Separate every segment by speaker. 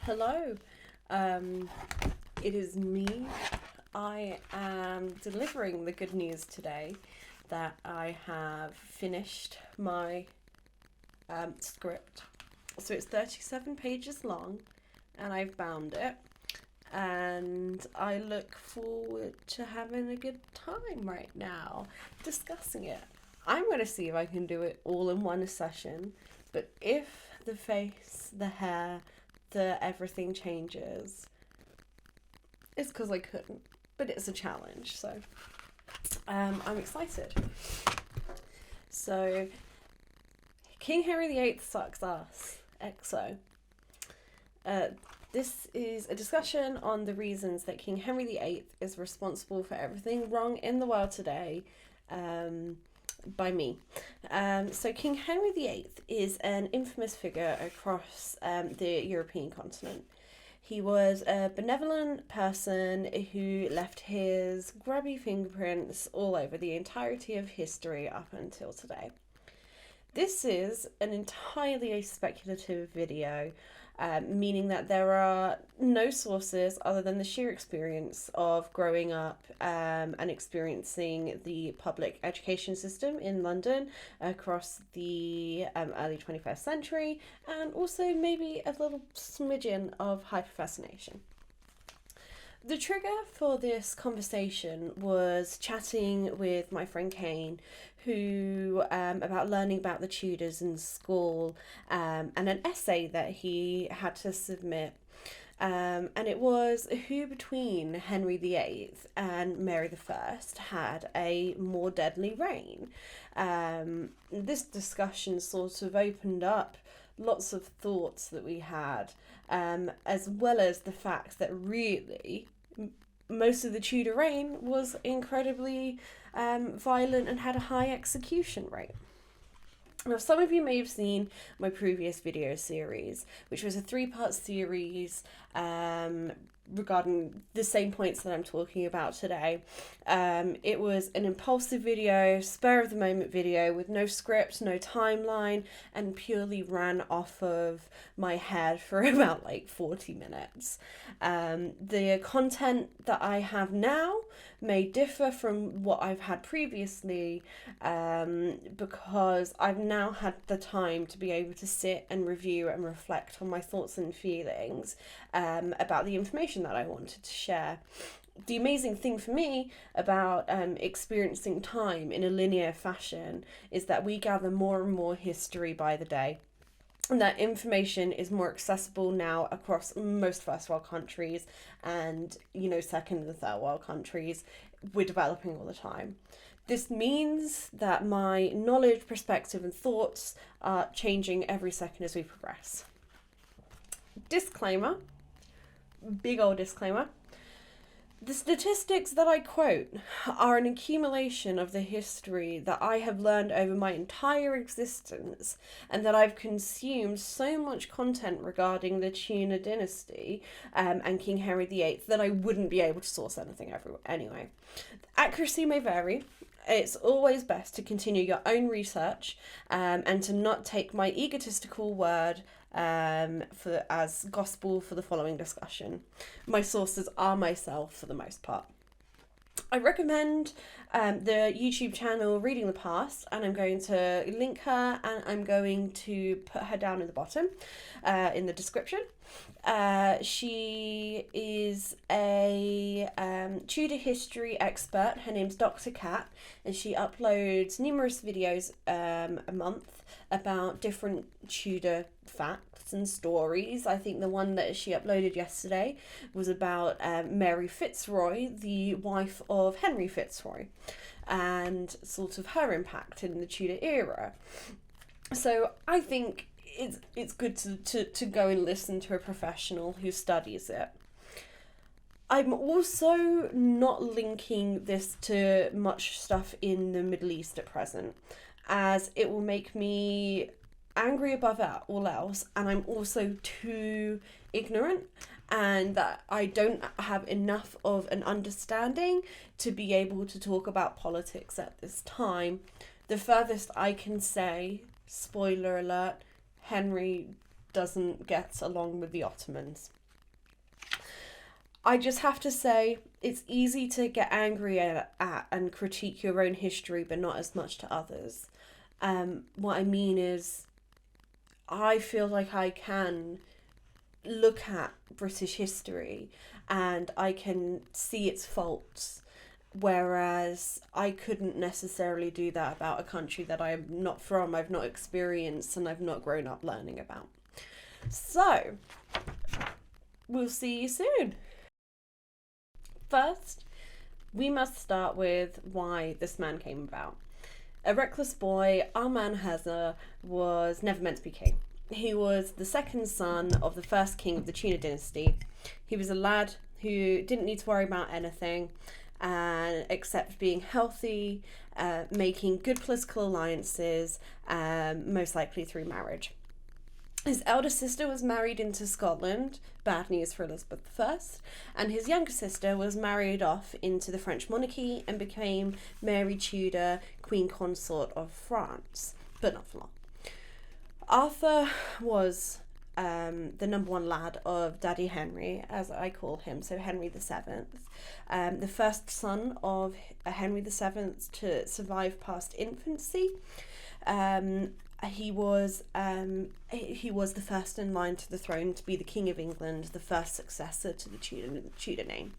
Speaker 1: Hello, it is me. I am delivering the good news today that I have finished my script. So it's 37 pages long and I've bound it, and I look forward to having a good time right now discussing it. I'm going to see if I can do it all in one session, but if the face, the hair, the everything changes, it's because I couldn't, but it's a challenge, so I'm excited. So, King Henry VIII sucks ass. XO. This is a discussion on the reasons that King Henry VIII is responsible for everything wrong in the world today, by me. So King Henry VIII is an infamous figure across the European continent. He was a benevolent person who left his grubby fingerprints all over the entirety of history up until today. This is an entirely speculative video, meaning that there are no sources other than the sheer experience of growing up and experiencing the public education system in London across the early 21st century, and also maybe a little smidgen of hyperfascination. The trigger for this conversation was chatting with my friend Kane, who about learning about the Tudors in school, and an essay that he had to submit. And it was who between Henry VIII and Mary I had a more deadly reign. This discussion sort of opened up lots of thoughts that we had, as well as the fact that really most of the Tudor reign was incredibly violent and had a high execution rate. Now, some of you may have seen my previous video series, which was a 3-part series regarding the same points that I'm talking about today. It was an impulsive video, spur of the moment video with no script, no timeline, and purely ran off of my head for about 40 minutes. The content that I have now may differ from what I've had previously, because I've now had the time to be able to sit and review and reflect on my thoughts and feelings about the information that I wanted to share. The amazing thing for me about experiencing time in a linear fashion is that we gather more and more history by the day. And that information is more accessible now across most first world countries, and second and third world countries. We're developing all the time. This means that my knowledge, perspective, and thoughts are changing every second as we progress. Disclaimer, big old disclaimer. The statistics that I quote are an accumulation of the history that I have learned over my entire existence, and that I've consumed so much content regarding the Tudor dynasty and King Henry VIII that I wouldn't be able to source anything anyway. Accuracy may vary. It's always best to continue your own research and to not take my egotistical word as gospel for the following discussion. My sources are myself for the most part. I recommend the YouTube channel Reading the Past, and I'm going to link her, and I'm going to put her down in the bottom in the description. She is a Tudor history expert. Her name's Dr. Cat, and she uploads numerous videos a month about different Tudor facts and stories. I think the one that she uploaded yesterday was about Mary Fitzroy, the wife of Henry Fitzroy, and sort of her impact in the Tudor era. So I think it's good to go and listen to a professional who studies it. I'm also not linking this to much stuff in the Middle East at present, as it will make me angry above all else, and I'm also too ignorant, and that I don't have enough of an understanding to be able to talk about politics at this time. The furthest I can say, spoiler alert, Henry doesn't get along with the Ottomans. I just have to say, it's easy to get angry at and critique your own history, but not as much to others. What I mean is, I feel like I can look at British history and I can see its faults, whereas I couldn't necessarily do that about a country that I'm not from, I've not experienced, and I've not grown up learning about. So, we'll see you soon. First, we must start with why this man came about. A reckless boy, Amanhasar was never meant to be king. He was the second son of the first king of the Tudor dynasty. He was a lad who didn't need to worry about anything except being healthy, making good political alliances, most likely through marriage. His elder sister was married into Scotland, bad news for Elizabeth I, and his younger sister was married off into the French monarchy and became Mary Tudor, Queen Consort of France, but not for long. Arthur was the number one lad of Daddy Henry, as I call him, so Henry VII, the first son of Henry VII to survive past infancy. He was the first in line to the throne to be the King of England, the first successor to the Tudor name.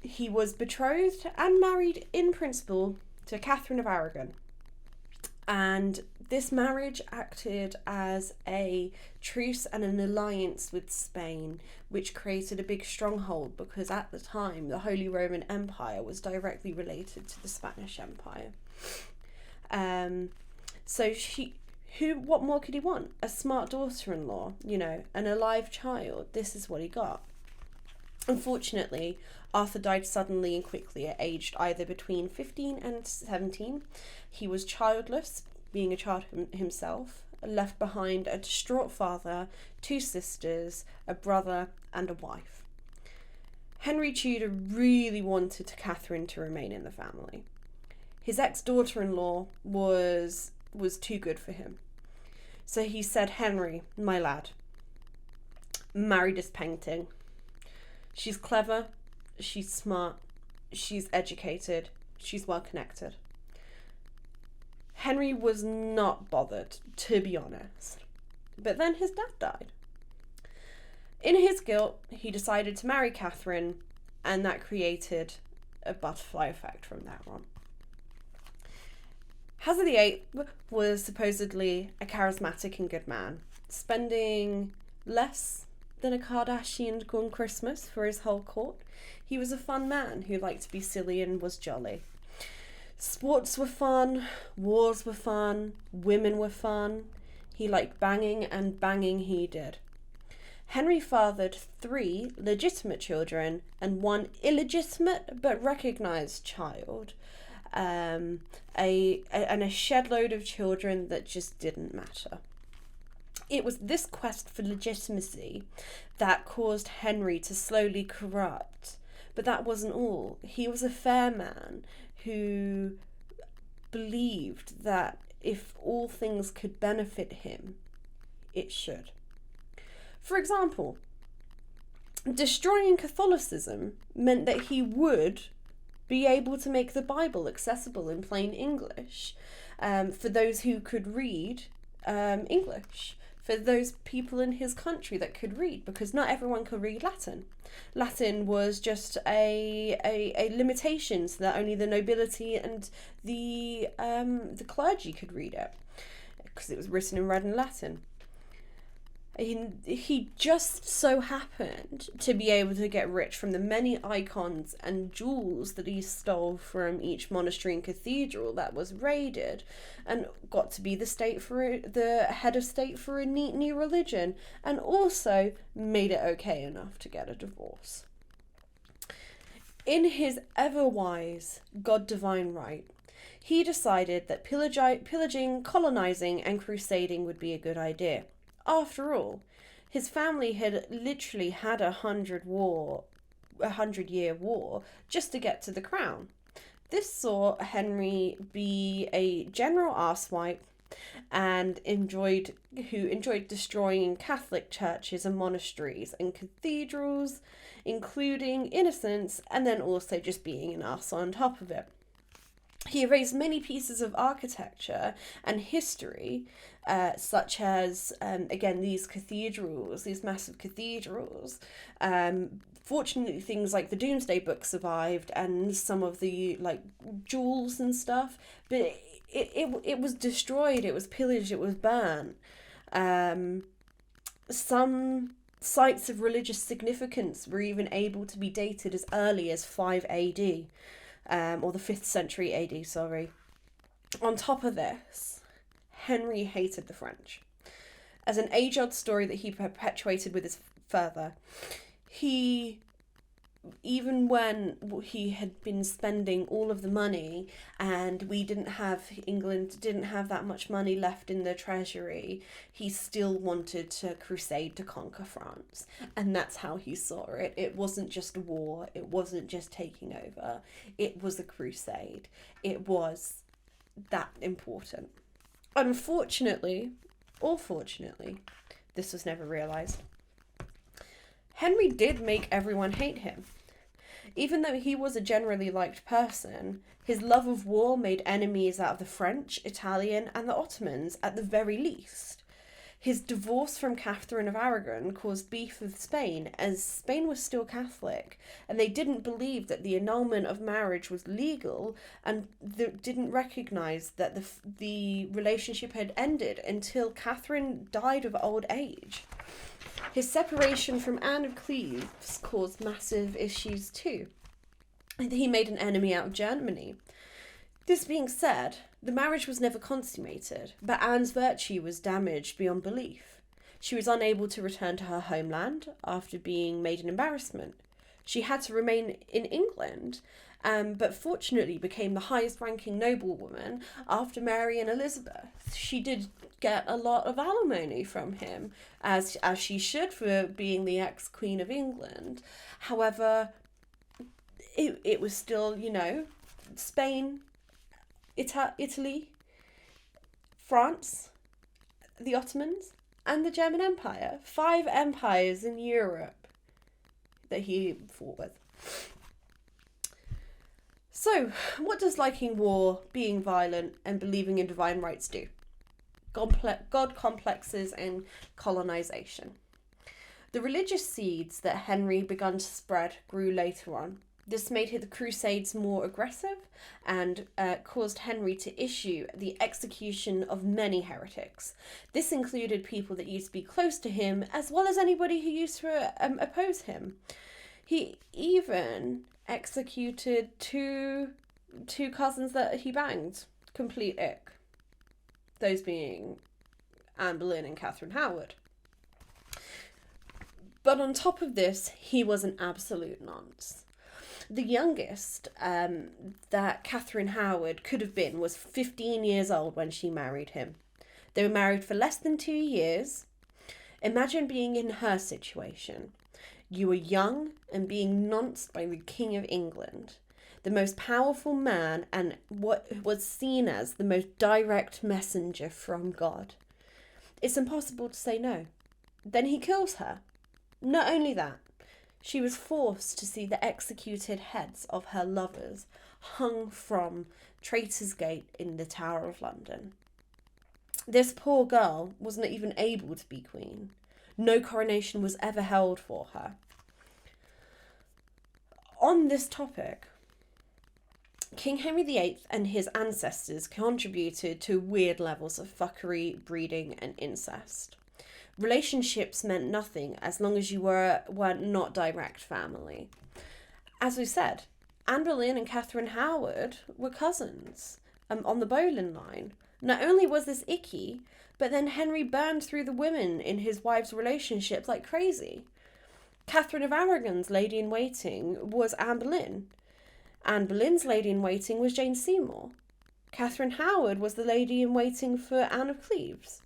Speaker 1: He was betrothed and married in principle to Catherine of Aragon. And this marriage acted as a truce and an alliance with Spain, which created a big stronghold because at the time the Holy Roman Empire was directly related to the Spanish Empire. What more could he want? A smart daughter-in-law, an alive child. This is what he got. Unfortunately, Arthur died suddenly and quickly at aged either between 15 and 17. He was childless, being a child himself, left behind a distraught father, 2 sisters, a brother, and a wife. Henry Tudor really wanted Catherine to remain in the family. His ex-daughter-in-law was too good for him. So he said, "Henry, my lad, marry this painting. She's clever, she's smart, she's educated, she's well connected." Henry was not bothered, to be honest. But then his dad died. In his guilt, he decided to marry Catherine, and that created a butterfly effect from that on. Henry VIII was supposedly a charismatic and good man, spending less than a Kardashian gone Christmas for his whole court. He was a fun man who liked to be silly and was jolly. Sports were fun, wars were fun, women were fun. He liked banging, and banging he did. Henry fathered 3 legitimate children and 1 illegitimate but recognised child. And a shed load of children that just didn't matter. It was this quest for legitimacy that caused Henry to slowly corrupt. But that wasn't all. He was a fair man who believed that if all things could benefit him, it should. For example, destroying Catholicism meant that he would be able to make the Bible accessible in plain English for those who could read English, for those people in his country that could read, because not everyone could read Latin. Latin was just a limitation so that only the nobility and the clergy could read it, because it was written in red and Latin. He just so happened to be able to get rich from the many icons and jewels that he stole from each monastery and cathedral that was raided, and got to be the head of state for a neat new religion, and also made it okay enough to get a divorce. In his ever-wise God-divine right, he decided that pillaging, colonizing, and crusading would be a good idea. After all, his family had literally had a 100-year war just to get to the crown. This saw Henry be a general arsewipe, and who enjoyed destroying Catholic churches and monasteries and cathedrals, including innocents, and then also just being an arse on top of it. He erased many pieces of architecture and history, such as, again, these cathedrals, these massive cathedrals. Fortunately, things like the Doomsday Book survived and some of the, like, jewels and stuff, but it was destroyed, it was pillaged, it was burnt. Some sites of religious significance were even able to be dated as early as 5 AD. Or the 5th century AD, sorry. On top of this, Henry hated the French. As an age-old story that he perpetuated with his father, even when he had been spending all of the money and England didn't have that much money left in the treasury, he still wanted to crusade to conquer France. And that's how he saw it. It wasn't just a war. It wasn't just taking over. It was a crusade. It was that important. Unfortunately, or fortunately, this was never realised. Henry did make everyone hate him. Even though he was a generally liked person, his love of war made enemies out of the French, Italian, and the Ottomans at the very least. His divorce from Catherine of Aragon caused beef with Spain, as Spain was still Catholic, and they didn't believe that the annulment of marriage was legal, and didn't recognise that the relationship had ended until Catherine died of old age. His separation from Anne of Cleves caused massive issues too. He made an enemy out of Germany. This being said, the marriage was never consummated, but Anne's virtue was damaged beyond belief. She was unable to return to her homeland after being made an embarrassment. She had to remain in England, but fortunately became the highest ranking noblewoman after Mary and Elizabeth. She did get a lot of alimony from him, as she should, for being the ex-Queen of England. However, it was still, Spain, Italy, France, the Ottomans, and the German Empire. 5 empires in Europe that he fought with. So, what does liking war, being violent, and believing in divine rights do? God complexes and colonization. The religious seeds that Henry began to spread grew later on. This made the Crusades more aggressive and caused Henry to issue the execution of many heretics. This included people that used to be close to him, as well as anybody who used to oppose him. He even executed two cousins that he banged. Complete ick. Those being Anne Boleyn and Catherine Howard. But on top of this, he was an absolute nonce. The youngest that Catherine Howard could have been was 15 years old when she married him. They were married for less than 2 years. Imagine being in her situation. You were young and being nonced by the King of England, the most powerful man and what was seen as the most direct messenger from God. It's impossible to say no. Then he kills her. Not only that, she was forced to see the executed heads of her lovers hung from Traitors' Gate in the Tower of London. This poor girl wasn't even able to be queen. No coronation was ever held for her. On this topic, King Henry VIII and his ancestors contributed to weird levels of fuckery, breeding, and incest. Relationships meant nothing as long as you were not direct family. As we said, Anne Boleyn and Catherine Howard were cousins on the Boleyn line. Not only was this icky, but then Henry burned through the women in his wives' relationships like crazy. Catherine of Aragon's lady-in-waiting was Anne Boleyn. Anne Boleyn's lady-in-waiting was Jane Seymour. Catherine Howard was the lady-in-waiting for Anne of Cleves.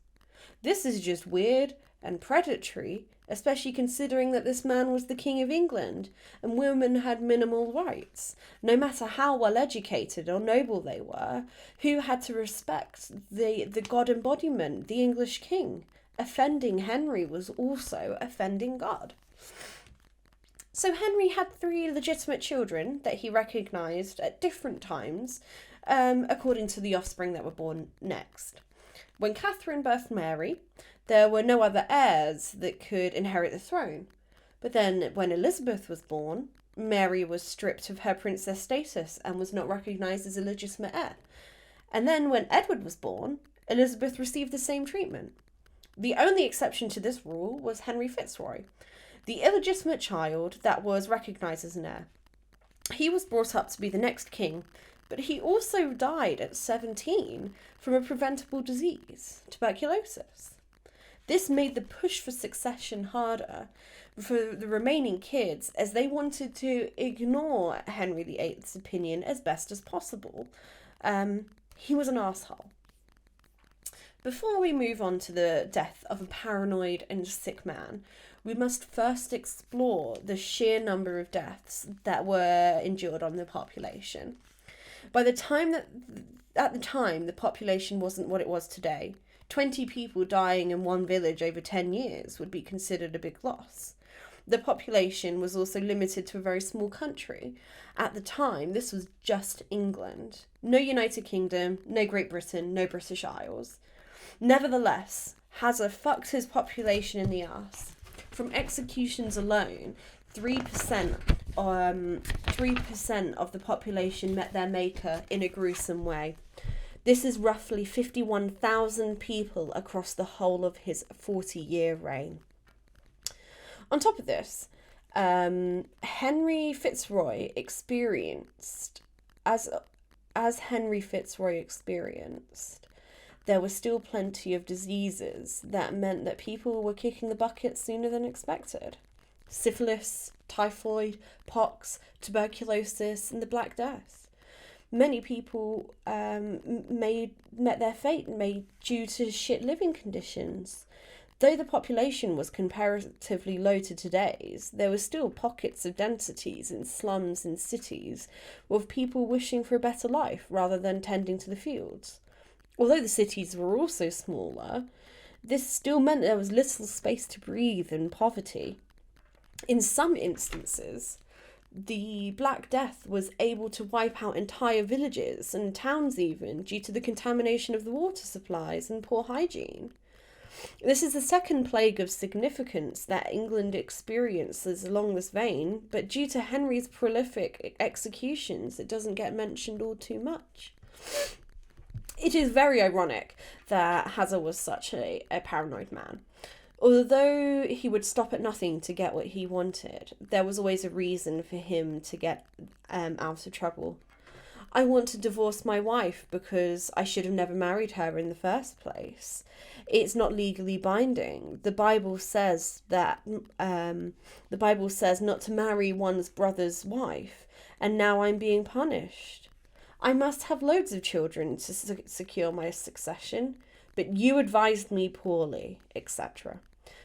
Speaker 1: This is just weird, and predatory, especially considering that this man was the King of England and women had minimal rights, no matter how well educated or noble they were, who had to respect the God embodiment, the English king. Offending Henry was also offending God. So Henry had 3 legitimate children that he recognised at different times, according to the offspring that were born next. When Catherine birthed Mary, there were no other heirs that could inherit the throne. But then when Elizabeth was born, Mary was stripped of her princess status and was not recognised as a legitimate heir. And then when Edward was born, Elizabeth received the same treatment. The only exception to this rule was Henry Fitzroy, the illegitimate child that was recognised as an heir. He was brought up to be the next king, but he also died at 17 from a preventable disease, tuberculosis. This made the push for succession harder for the remaining kids, as they wanted to ignore Henry VIII's opinion as best as possible. He was an arsehole. Before we move on to the death of a paranoid and sick man, we must first explore the sheer number of deaths that were endured on the population. At the time, the population wasn't what it was today. 20 people dying in one village over 10 years would be considered a big loss. The population was also limited to a very small country. At the time, this was just England. No United Kingdom, no Great Britain, no British Isles. Nevertheless, Hazza fucked his population in the arse. From executions alone, 3% of the population met their maker in a gruesome way. This is roughly 51,000 people across the whole of his 40-year reign. On top of this, Henry Fitzroy experienced, as Henry Fitzroy experienced, there were still plenty of diseases that meant that people were kicking the bucket sooner than expected. Syphilis, typhoid, pox, tuberculosis, and the Black Death. Many people met their fate due to shit living conditions. Though the population was comparatively low to today's, there were still pockets of densities in slums and cities with people wishing for a better life rather than tending to the fields. Although the cities were also smaller, this still meant there was little space to breathe in poverty. In some instances, the Black Death was able to wipe out entire villages and towns even due to the contamination of the water supplies and poor hygiene. This is the second plague of significance that England experiences along this vein, but due to Henry's prolific executions, it doesn't get mentioned all too much. It is very ironic that Hazza was such a paranoid man. Although he would stop at nothing to get what he wanted, there was always a reason for him to get out of trouble. I want to divorce my wife because I should have never married her in the first place. It's not legally binding. The Bible says that not to marry one's brother's wife, and now I'm being punished. I must have loads of children to secure my succession, but you advised me poorly, etc.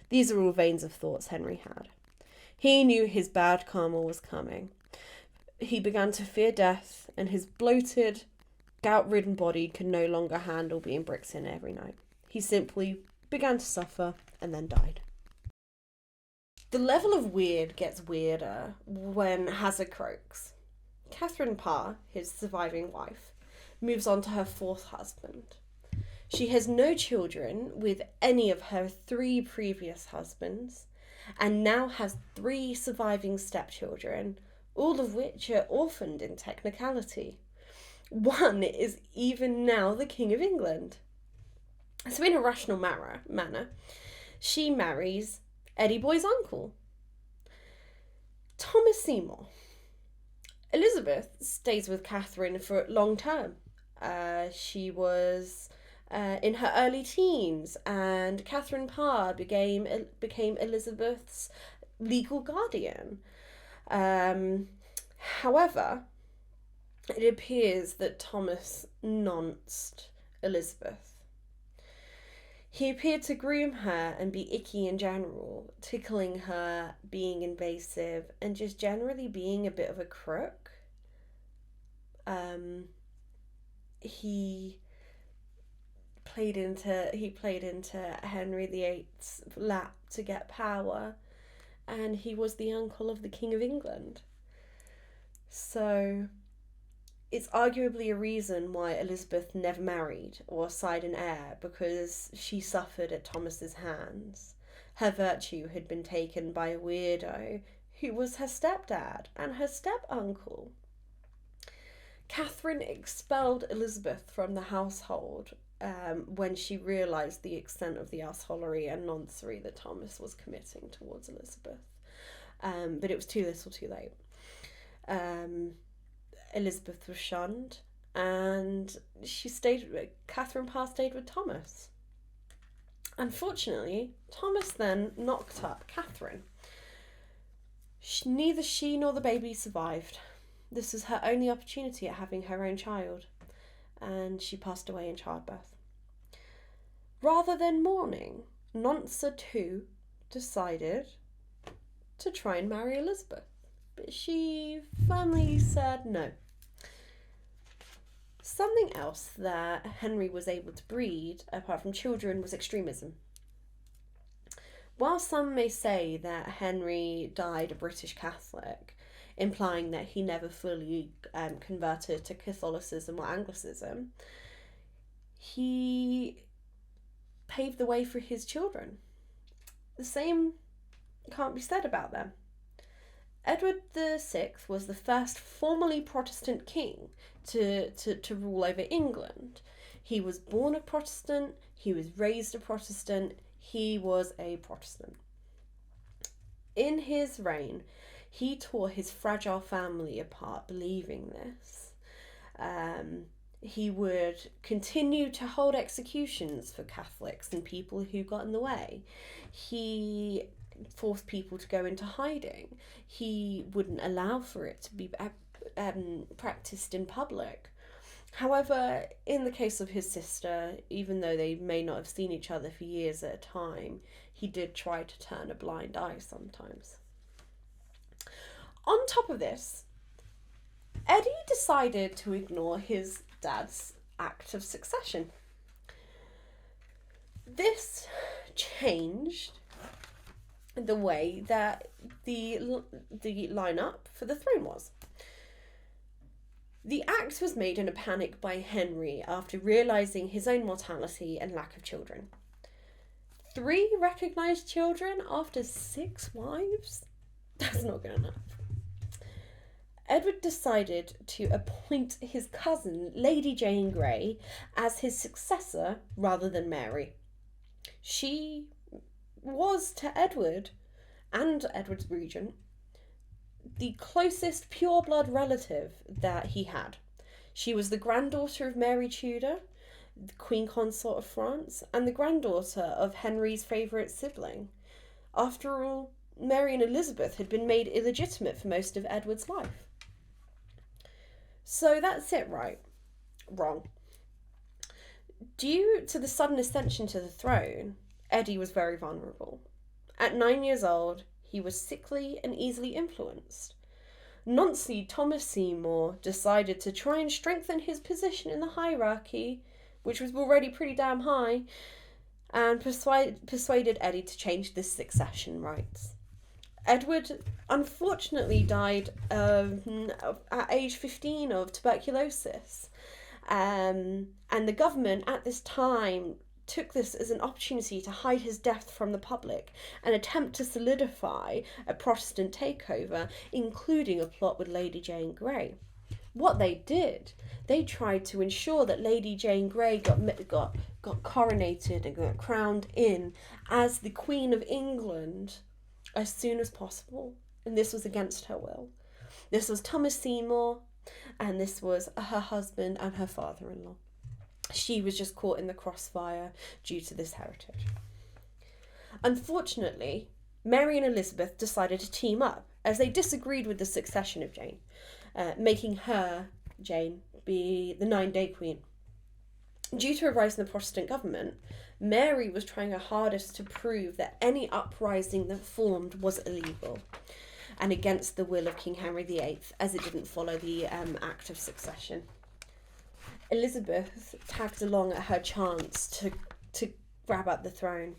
Speaker 1: These are all veins of thoughts Henry had. He knew his bad karma was coming. He began to fear death, and his bloated, gout-ridden body could no longer handle being bricked in every night. He simply began to suffer and then died. The level of weird gets weirder when Hazza croaks. Catherine Parr, his surviving wife, moves on to her 4th husband. She has no children with any of her 3 previous husbands, and now has 3 surviving stepchildren, all of which are orphaned in technicality. One is even now the King of England. So in a rational manner, she marries Eddie Boy's uncle, Thomas Seymour. Elizabeth stays with Catherine for long term. She was in her early teens, and Catherine Parr became Elizabeth's legal guardian. However, it appears that Thomas nonced Elizabeth. He appeared to groom her and be icky in general, tickling her, being invasive, and just generally being a bit of a crook. Um, he he played into Henry VIII's lap to get power, and he was the uncle of the King of England. So it's arguably a reason why Elizabeth never married or sighed an heir, because she suffered at Thomas's hands. Her virtue had been taken by a weirdo who was her stepdad and her step uncle. Catherine expelled Elizabeth from the household when she realised the extent of the assholery and noncery that Thomas was committing towards Elizabeth. But it was too little too late. Elizabeth was shunned, and Catherine Parr stayed with Thomas. Unfortunately, Thomas then knocked up Catherine. Neither she nor the baby survived. This was her only opportunity at having her own child, and she passed away in childbirth. Rather than mourning, Nonsa too decided to try and marry Elizabeth, but she firmly said no. Something else that Henry was able to breed, apart from children, was extremism. While some may say that Henry died a British Catholic, implying that he never fully converted to Catholicism or Anglicanism, he paved the way for his children. The same can't be said about them. Edward VI was the first formally Protestant king to rule over England. He was born a Protestant, he was raised a Protestant, he was a Protestant. In his reign, he tore his fragile family apart believing this. He would continue to hold executions for Catholics and people who got in the way. He forced people to go into hiding. He wouldn't allow for it to be practiced in public. However, in the case of his sister, even though they may not have seen each other for years at a time, he did try to turn a blind eye sometimes. On top of this, Eddie decided to ignore his dad's act of succession. This changed the way that the lineup for the throne was. The act was made in a panic by Henry after realising his own mortality and lack of children. 3 recognised children after 6 wives? That's not good enough. Edward decided to appoint his cousin, Lady Jane Grey, as his successor rather than Mary. She was to Edward and Edward's regent the closest pure-blood relative that he had. She was the granddaughter of Mary Tudor, the Queen Consort of France, and the granddaughter of Henry's favourite sibling. After all, Mary and Elizabeth had been made illegitimate for most of Edward's life. So that's it, right? Wrong. Due to the sudden ascension to the throne, Eddie was very vulnerable. At 9 years old, he was sickly and easily influenced. Noncy Thomas Seymour decided to try and strengthen his position in the hierarchy, which was already pretty damn high, and persuaded Eddie to change the succession rights. Edward unfortunately died at age 15 of tuberculosis, and the government at this time took this as an opportunity to hide his death from the public and attempt to solidify a Protestant takeover, including a plot with Lady Jane Grey. What they did, they tried to ensure that Lady Jane Grey got coronated and got crowned in as the Queen of England as soon as possible, and this was against her will. This was Thomas Seymour, and this was her husband and her father-in-law. She was just caught in the crossfire due to this heritage. Unfortunately, Mary and Elizabeth decided to team up as they disagreed with the succession of Jane, making her, Jane, be the 9-day queen. Due to a rise in the Protestant government, Mary was trying her hardest to prove that any uprising that formed was illegal and against the will of King Henry VIII, as it didn't follow the Act of Succession. Elizabeth tagged along at her chance to grab up the throne.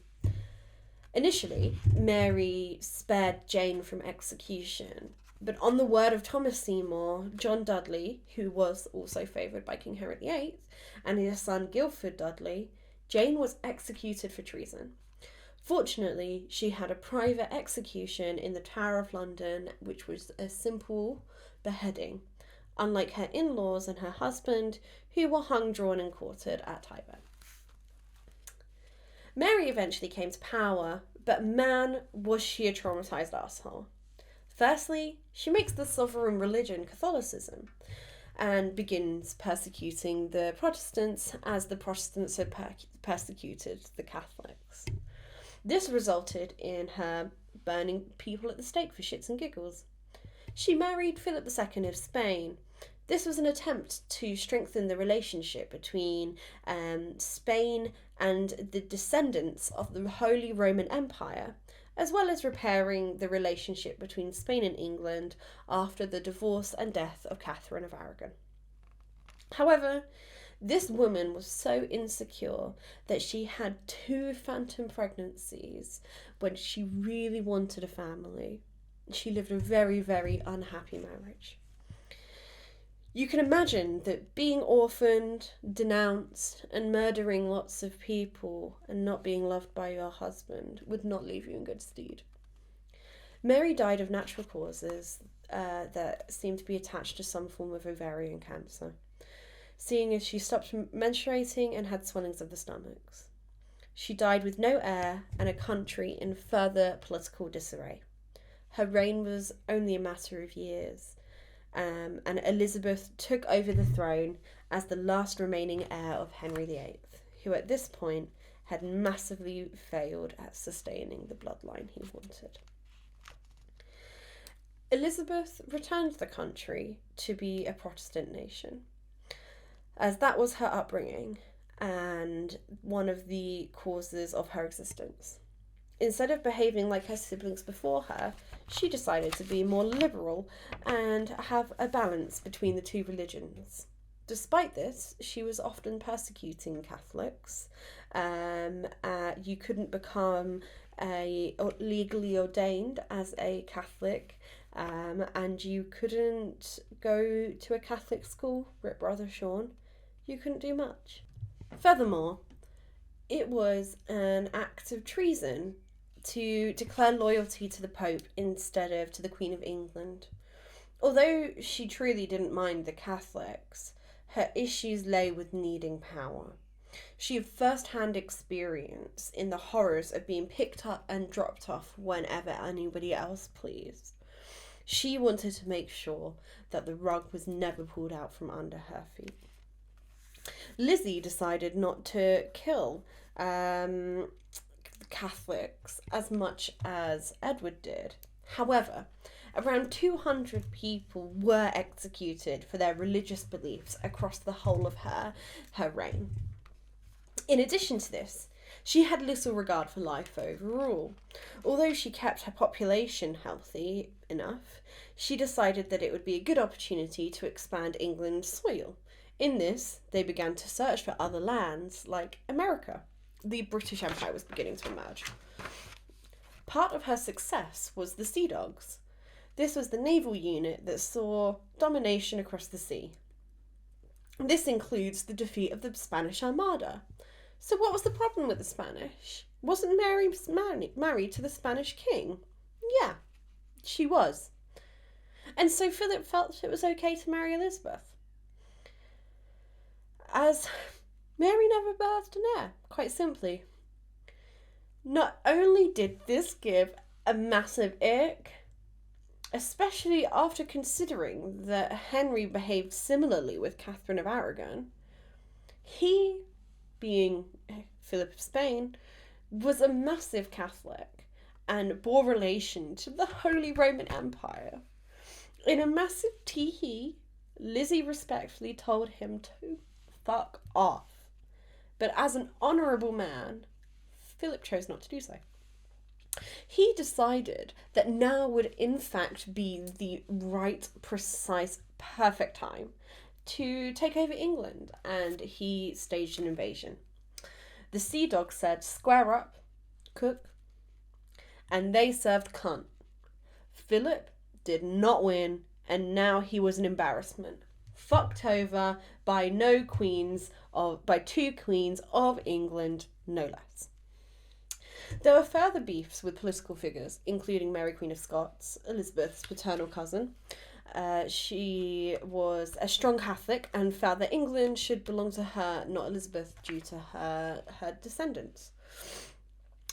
Speaker 1: Initially, Mary spared Jane from execution, but on the word of Thomas Seymour, John Dudley, who was also favoured by King Henry VIII, and his son Guildford Dudley, Jane was executed for treason. Fortunately, she had a private execution in the Tower of London, which was a simple beheading, unlike her in-laws and her husband, who were hung, drawn and quartered at Tyburn. Mary eventually came to power, but man, was she a traumatised asshole. Firstly, she makes the sovereign religion Catholicism and begins persecuting the Protestants as the Protestants had persecuted the Catholics. This resulted in her burning people at the stake for shits and giggles. She married Philip II of Spain. This was an attempt to strengthen the relationship between Spain and the descendants of the Holy Roman Empire, as well as repairing the relationship between Spain and England after the divorce and death of Catherine of Aragon. However, this woman was so insecure that she had 2 phantom pregnancies when she really wanted a family. She lived a very, very unhappy marriage. You can imagine that being orphaned, denounced, and murdering lots of people and not being loved by your husband would not leave you in good stead. Mary died of natural causes that seemed to be attached to some form of ovarian cancer, seeing as she stopped menstruating and had swellings of the stomachs. She died with no heir and a country in further political disarray. Her reign was only a matter of years. And Elizabeth took over the throne as the last remaining heir of Henry VIII, who at this point had massively failed at sustaining the bloodline he wanted. Elizabeth returned the country to be a Protestant nation, as that was her upbringing and one of the causes of her existence. Instead of behaving like her siblings before her, she decided to be more liberal and have a balance between the 2 religions. Despite this, she was often persecuting Catholics. You couldn't become legally ordained as a Catholic, and you couldn't go to a Catholic school, Rip Brother Sean. You couldn't do much. Furthermore, it was an act of treason to declare loyalty to the Pope instead of to the Queen of England. Although she truly didn't mind the Catholics, her issues lay with needing power. She had first-hand experience in the horrors of being picked up and dropped off whenever anybody else pleased. She wanted to make sure that the rug was never pulled out from under her feet. Lizzie decided not to kill Catholics as much as Edward did. However, around 200 people were executed for their religious beliefs across the whole of her reign. In addition to this, she had little regard for life overall. Although she kept her population healthy enough, she decided that it would be a good opportunity to expand England's soil. In this, they began to search for other lands, like America. The British Empire was beginning to emerge. Part of her success was the Sea Dogs. This was the naval unit that saw domination across the sea. This includes the defeat of the Spanish Armada. So what was the problem with the Spanish? Wasn't Mary married to the Spanish king? Yeah, she was. And so Philip felt it was okay to marry Elizabeth, as Mary never birthed an heir, quite simply. Not only did this give a massive ick, especially after considering that Henry behaved similarly with Catherine of Aragon, he, being Philip of Spain, was a massive Catholic and bore relation to the Holy Roman Empire. In a massive tee-hee, Lizzie respectfully told him to fuck off. But as an honourable man Philip chose not to do so. He decided that now would in fact be the right, precise, perfect time to take over England, and he staged an invasion. The Sea Dogs said, "Square up, cook," and they served cunt. Philip did not win, and now he was an embarrassment, fucked over by two queens of England, no less. There were further beefs with political figures, including Mary, Queen of Scots, Elizabeth's paternal cousin. She was a strong Catholic and felt that England should belong to her, not Elizabeth, due to her descendants.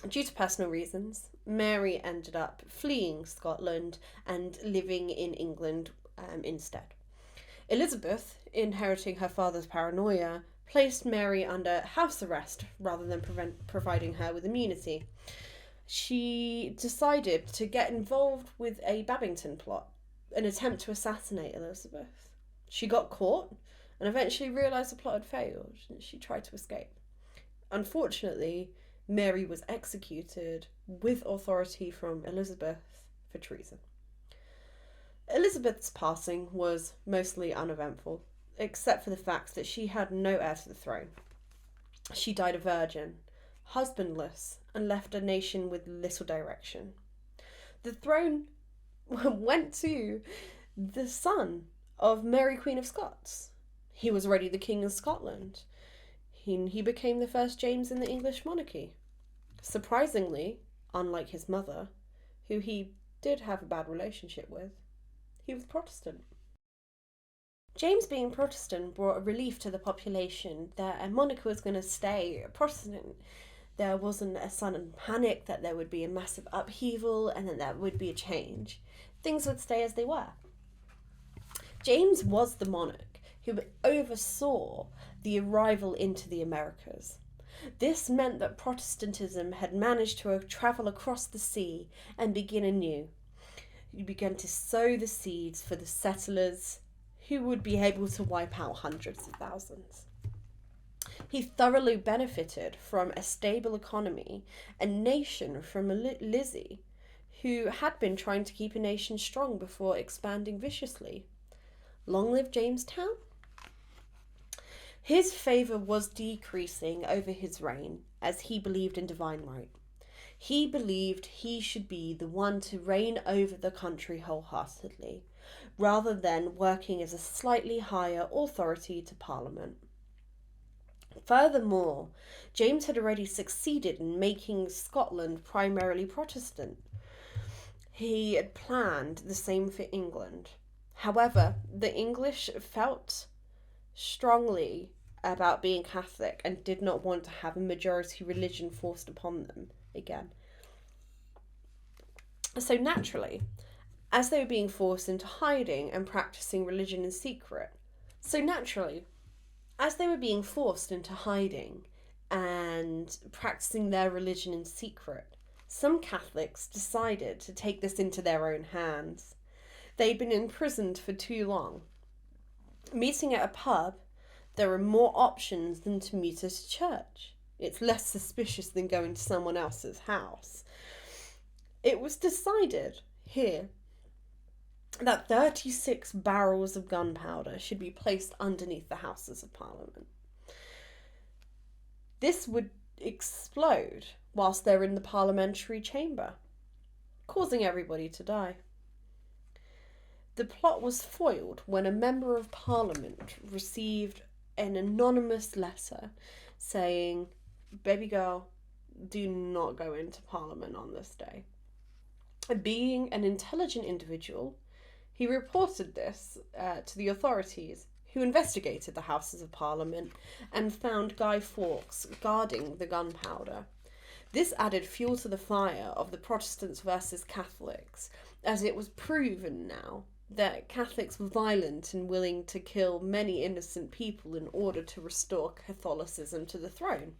Speaker 1: Due to personal reasons, Mary ended up fleeing Scotland and living in England instead. Elizabeth, inheriting her father's paranoia, placed Mary under house arrest rather than providing her with immunity. She decided to get involved with a Babington plot, an attempt to assassinate Elizabeth. She got caught and eventually realised the plot had failed, and she tried to escape. Unfortunately, Mary was executed with authority from Elizabeth for treason. Elizabeth's passing was mostly uneventful, except for the fact that she had no heir to the throne. She died a virgin, husbandless, and left a nation with little direction. The throne went to the son of Mary, Queen of Scots. He was already the King of Scotland. He became the first James in the English monarchy. Surprisingly, unlike his mother, who he did have a bad relationship with, he was Protestant. James being Protestant brought a relief to the population that a monarch was going to stay Protestant. There wasn't a sudden panic that there would be a massive upheaval and then there would be a change. Things would stay as they were. James was the monarch who oversaw the arrival into the Americas. This meant that Protestantism had managed to travel across the sea and begin anew. He began to sow the seeds for the settlers who would be able to wipe out hundreds of thousands. He thoroughly benefited from a stable economy, a nation from Lizzie, who had been trying to keep a nation strong before expanding viciously. Long live Jamestown? His favour was decreasing over his reign as he believed in divine right. He believed he should be the one to reign over the country wholeheartedly, rather than working as a slightly higher authority to Parliament. Furthermore, James had already succeeded in making Scotland primarily Protestant. He had planned the same for England. However, the English felt strongly about being Catholic and did not want to have a majority religion forced upon them again. So naturally, as they were being forced into hiding and practicing religion in secret, some Catholics decided to take this into their own hands. They'd been imprisoned for too long. Meeting at a pub, there are more options than to meet at a church. It's less suspicious than going to someone else's house. It was decided here that 36 barrels of gunpowder should be placed underneath the Houses of Parliament. This would explode whilst they're in the parliamentary chamber, causing everybody to die. The plot was foiled when a member of Parliament received an anonymous letter saying, "Baby girl, do not go into Parliament on this day." Being an intelligent individual, he reported this to the authorities, who investigated the Houses of Parliament and found Guy Fawkes guarding the gunpowder. This added fuel to the fire of the Protestants versus Catholics, as it was proven now that Catholics were violent and willing to kill many innocent people in order to restore Catholicism to the throne.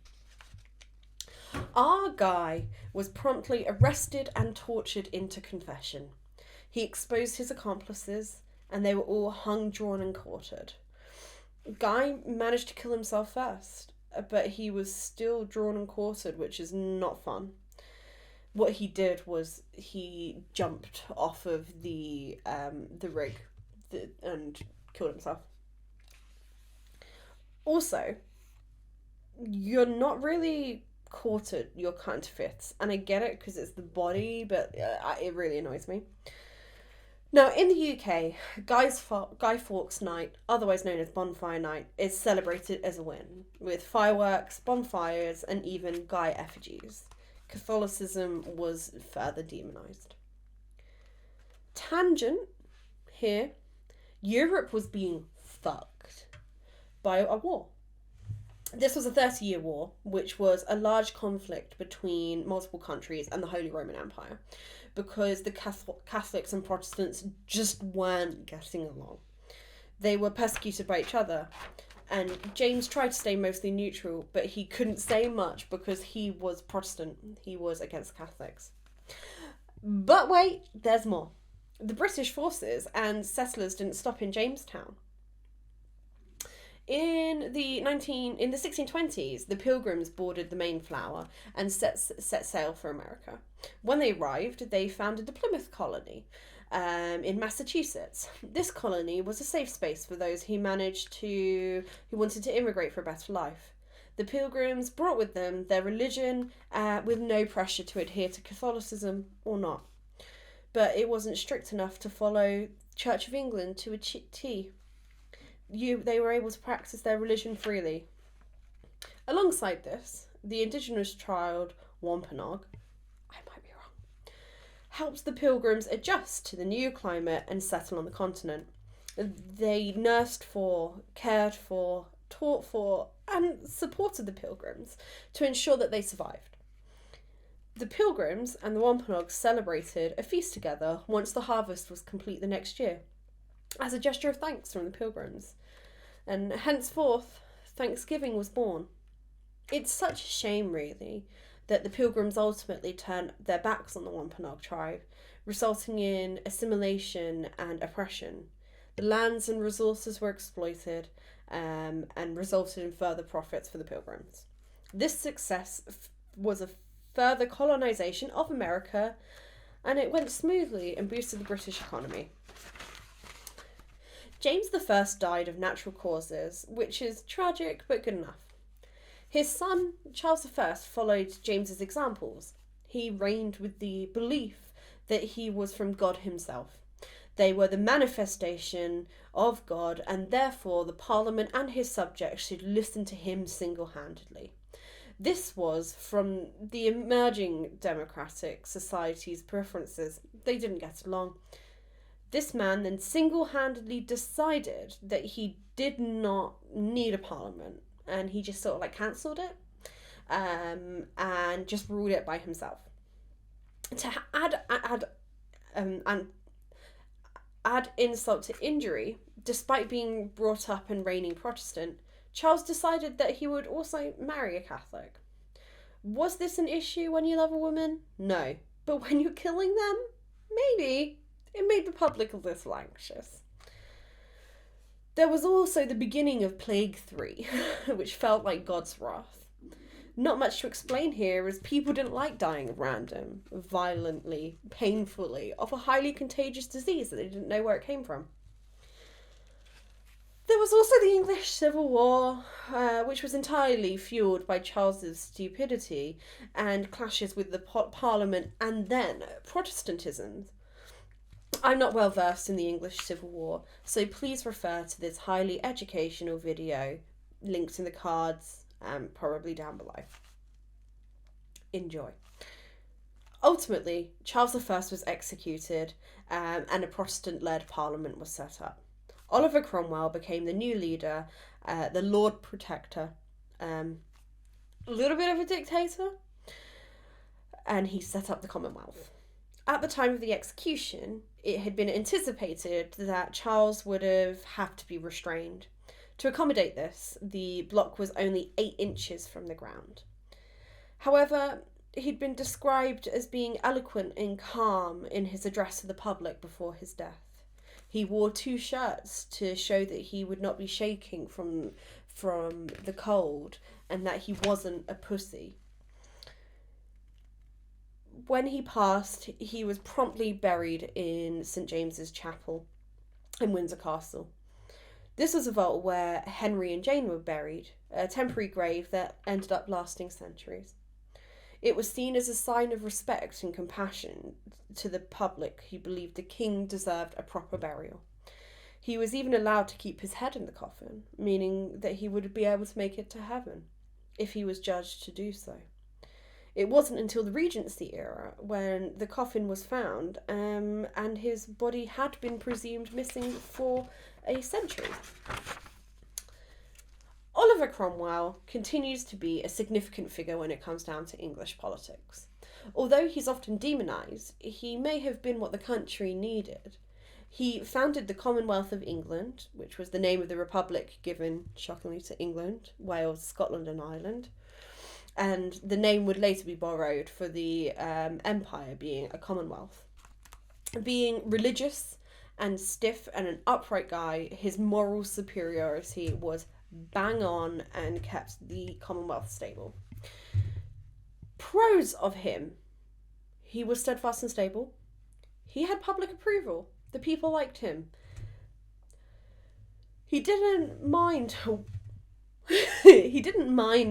Speaker 1: Our Guy was promptly arrested and tortured into confession. He exposed his accomplices, and they were all hung, drawn, and quartered. Guy managed to kill himself first, but he was still drawn and quartered, which is not fun. What he did was he jumped off of the rig and killed himself. Also, you're not really quartered, you're cut into fifths. And I get it because it's the body, but it really annoys me. Now, in the UK, Guy Fawkes Night, otherwise known as Bonfire Night, is celebrated as a win, with fireworks, bonfires, and even Guy effigies. Catholicism was further demonised. Tangent here, Europe was being fucked by a war. This was a 30-year war, which was a large conflict between multiple countries and the Holy Roman Empire, because the Catholics and Protestants just weren't getting along. They were persecuted by each other, and James tried to stay mostly neutral, but he couldn't say much because he was Protestant. He was against Catholics. But wait, there's more. The British forces and settlers didn't stop in Jamestown. In the 1620s, the Pilgrims boarded the Mayflower and set sail for America. When they arrived, they founded the Plymouth colony in Massachusetts. This colony was a safe space for those who wanted to immigrate for a better life. The Pilgrims brought with them their religion with no pressure to adhere to Catholicism or not. But it wasn't strict enough to follow Church of England to a T. They were able to practice their religion freely. Alongside this, the indigenous child Wampanoag, I might be wrong, helped the Pilgrims adjust to the new climate and settle on the continent. They nursed for, cared for, taught for, and supported the Pilgrims to ensure that they survived. The Pilgrims and the Wampanoags celebrated a feast together once the harvest was complete the next year, as a gesture of thanks from the Pilgrims. And henceforth, Thanksgiving was born. It's such a shame, really, that the Pilgrims ultimately turned their backs on the Wampanoag tribe, resulting in assimilation and oppression. The lands and resources were exploited and resulted in further profits for the Pilgrims. This success was a further colonisation of America, and it went smoothly and boosted the British economy. James I died of natural causes, which is tragic but good enough. His son, Charles I, followed James's examples. He reigned with the belief that he was from God himself. They were the manifestation of God, and therefore the Parliament and his subjects should listen to him single-handedly. This was from the emerging democratic society's preferences. They didn't get along. This man then single-handedly decided that he did not need a parliament, and he just sort of cancelled it and just ruled it by himself. To add insult to injury, despite being brought up and reigning Protestant, Charles decided that he would also marry a Catholic. Was this an issue when you love a woman? No. But when you're killing them? Maybe. It made the public a little anxious. There was also the beginning of Plague 3, which felt like God's wrath. Not much to explain here, as people didn't like dying at random, violently, painfully, of a highly contagious disease that they didn't know where it came from. There was also the English Civil War, which was entirely fueled by Charles's stupidity and clashes with the Parliament and then Protestantism. I'm not well versed in the English Civil War, so please refer to this highly educational video, linked in the cards, probably down below. Enjoy. Ultimately, Charles I was executed, and a Protestant-led parliament was set up. Oliver Cromwell became the new leader, the Lord Protector, a little bit of a dictator, and he set up the Commonwealth. At the time of the execution, it had been anticipated that Charles would have to be restrained. To accommodate this, the block was only 8 inches from the ground. However, he'd been described as being eloquent and calm in his address to the public before his death. He wore 2 shirts to show that he would not be shaking from from the cold and that he wasn't a pussy. When he passed, he was promptly buried in St James's Chapel in Windsor Castle. This was a vault where Henry and Jane were buried, a temporary grave that ended up lasting centuries. It was seen as a sign of respect and compassion to the public who believed the king deserved a proper burial. He was even allowed to keep his head in the coffin, meaning that he would be able to make it to heaven, if he was judged to do so. It wasn't until the Regency era when the coffin was found, and his body had been presumed missing for a century. Oliver Cromwell continues to be a significant figure when it comes down to English politics. Although he's often demonised, he may have been what the country needed. He founded the Commonwealth of England, which was the name of the republic given, shockingly, to England, Wales, Scotland and Ireland. And the name would later be borrowed for the empire being a commonwealth. Being religious and stiff and an upright guy, his moral superiority was bang on and kept the Commonwealth stable. Pros of him: he was steadfast and stable. He had public approval. The people liked him. He didn't mind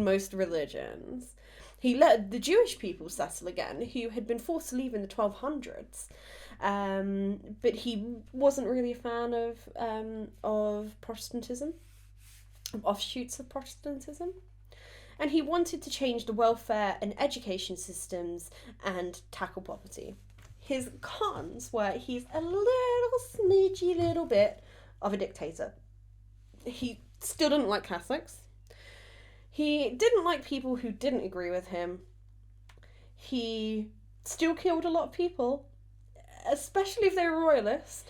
Speaker 1: most religions. He let the Jewish people settle again, who had been forced to leave in the 1200s. But he wasn't really a fan of Protestantism, of offshoots of Protestantism. And he wanted to change the welfare and education systems and tackle poverty. His cons were he's a little smoochy little bit of a dictator. He still didn't like Catholics. He didn't like people who didn't agree with him. He still killed a lot of people, especially if they were royalists.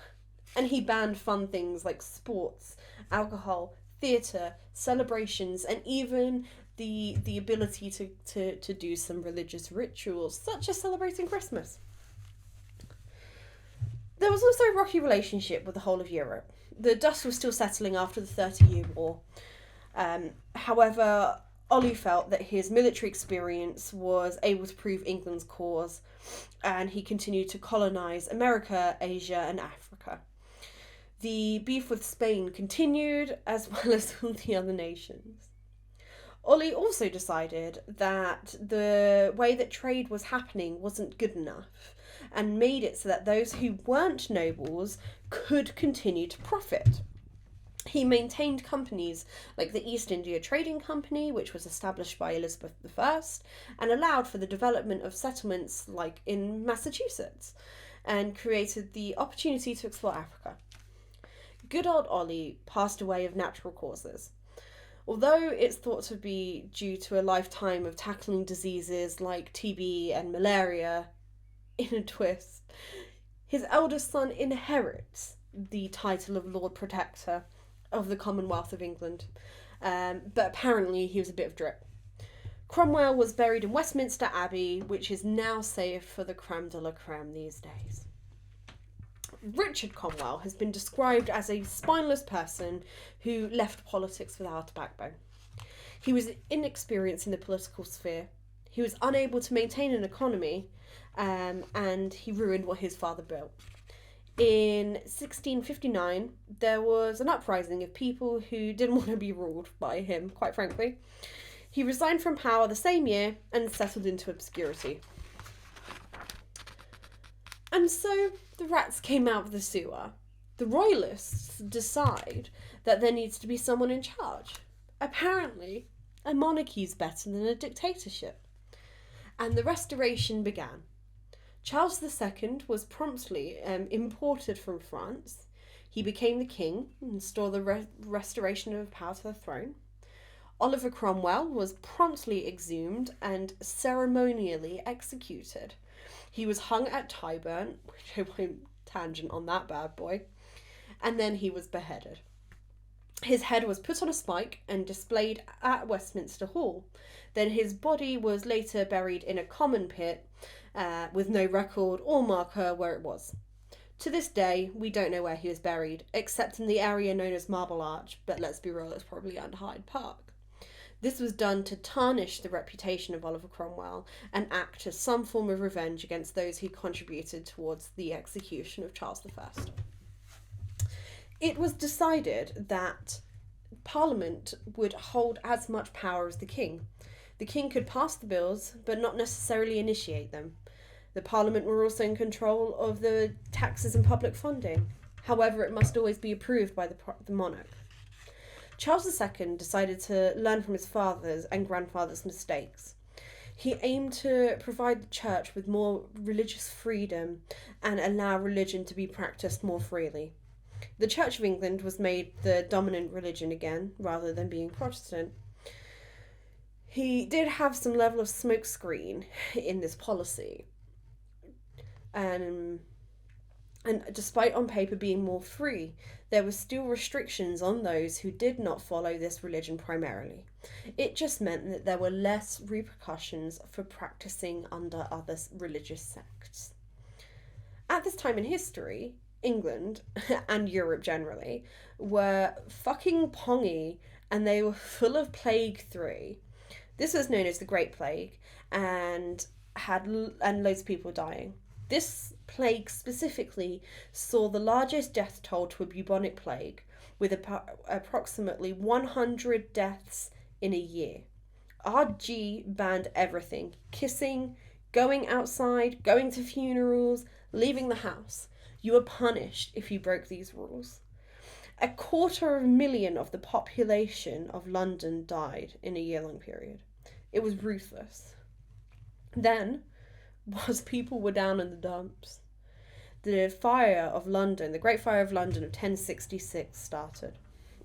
Speaker 1: And he banned fun things like sports, alcohol, theatre, celebrations, and even the ability to do some religious rituals, such as celebrating Christmas. There was also a rocky relationship with the whole of Europe. The dust was still settling after the 30-Year War. However, Ollie felt that his military experience was able to prove England's cause, and he continued to colonise America, Asia and Africa. The beef with Spain continued, as well as all the other nations. Ollie also decided that the way that trade was happening wasn't good enough, and made it so that those who weren't nobles could continue to profit. He maintained companies like the East India Trading Company, which was established by Elizabeth I, and allowed for the development of settlements like in Massachusetts, and created the opportunity to explore Africa. Good old Ollie passed away of natural causes. Although it's thought to be due to a lifetime of tackling diseases like TB and malaria, in a twist, his eldest son inherits the title of Lord Protector of the Commonwealth of England, but apparently he was a bit of drip. Cromwell was buried in Westminster Abbey, which is now saved for the creme de la creme these days. Richard Cromwell has been described as a spineless person who left politics without a backbone. He was inexperienced in the political sphere. He was unable to maintain an economy, and he ruined what his father built. In 1659, there was an uprising of people who didn't want to be ruled by him, quite frankly. He resigned from power the same year and settled into obscurity. And so the rats came out of the sewer. The royalists decide that there needs to be someone in charge. Apparently, a monarchy is better than a dictatorship. And the Restoration began. Charles II was promptly imported from France. He became the king and installed the restoration of power to the throne. Oliver Cromwell was promptly exhumed and ceremonially executed. He was hung at Tyburn, which I won't tangent on that bad boy, and then he was beheaded. His head was put on a spike and displayed at Westminster Hall. Then his body was later buried in a common pit with no record or marker where it was. To this day, we don't know where he was buried, except in the area known as Marble Arch, but let's be real, it's probably under Hyde Park. This was done to tarnish the reputation of Oliver Cromwell and act as some form of revenge against those who contributed towards the execution of Charles I. It was decided that Parliament would hold as much power as the king. The king could pass the bills, but not necessarily initiate them. The Parliament were also in control of the taxes and public funding. However, it must always be approved by the monarch. Charles II decided to learn from his father's and grandfather's mistakes. He aimed to provide the church with more religious freedom and allow religion to be practiced more freely. The Church of England was made the dominant religion again, rather than being Protestant. He did have some level of smokescreen in this policy. And despite on paper being more free, there were still restrictions on those who did not follow this religion primarily. It just meant that there were less repercussions for practicing under other religious sects. At this time in history, England, and Europe generally, were fucking pongy, and they were full of Plague 3. This was known as the Great Plague, and loads of people dying. This plague specifically saw the largest death toll to a bubonic plague, with approximately 100 deaths in a year. RG banned everything: kissing, going outside, going to funerals, leaving the house. You were punished if you broke these rules. 250,000 of the population of London died in a year-long period. It was ruthless. Then, whilst people were down in the dumps, the fire of London, the Great Fire of London of 1066 started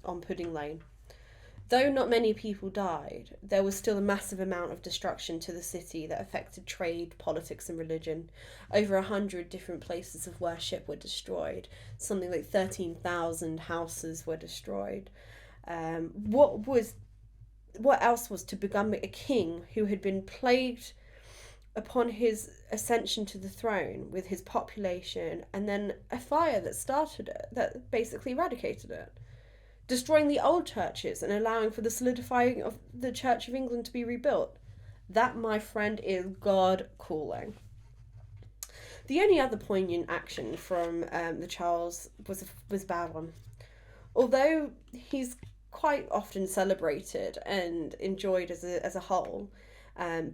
Speaker 1: on Pudding Lane. Though not many people died, there was still a massive amount of destruction to the city that affected trade, politics and religion. Over 100 different places of worship were destroyed. Something like 13,000 houses were destroyed. What else was to become a king who had been plagued upon his ascension to the throne with his population, and then a fire that started it, that basically eradicated it, destroying the old churches and allowing for the solidifying of the Church of England to be rebuilt? That, my friend, is God calling. The only other poignant action from the Charles was a bad one. Although he's quite often celebrated and enjoyed as a whole,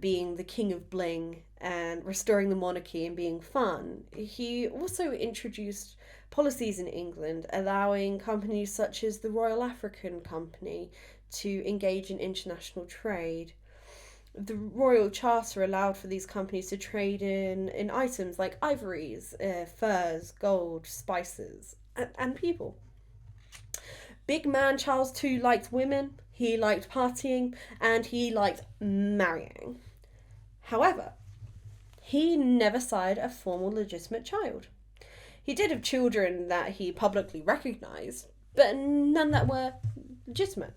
Speaker 1: being the king of bling and restoring the monarchy and being fun, he also introduced policies in England allowing companies such as the Royal African Company to engage in international trade. The Royal Charter allowed for these companies to trade in items like ivories, furs, gold, spices, and people. Big man Charles II liked women, he liked partying, and he liked marrying. However, he never sired a formal legitimate child. He did have children that he publicly recognised, but none that were legitimate.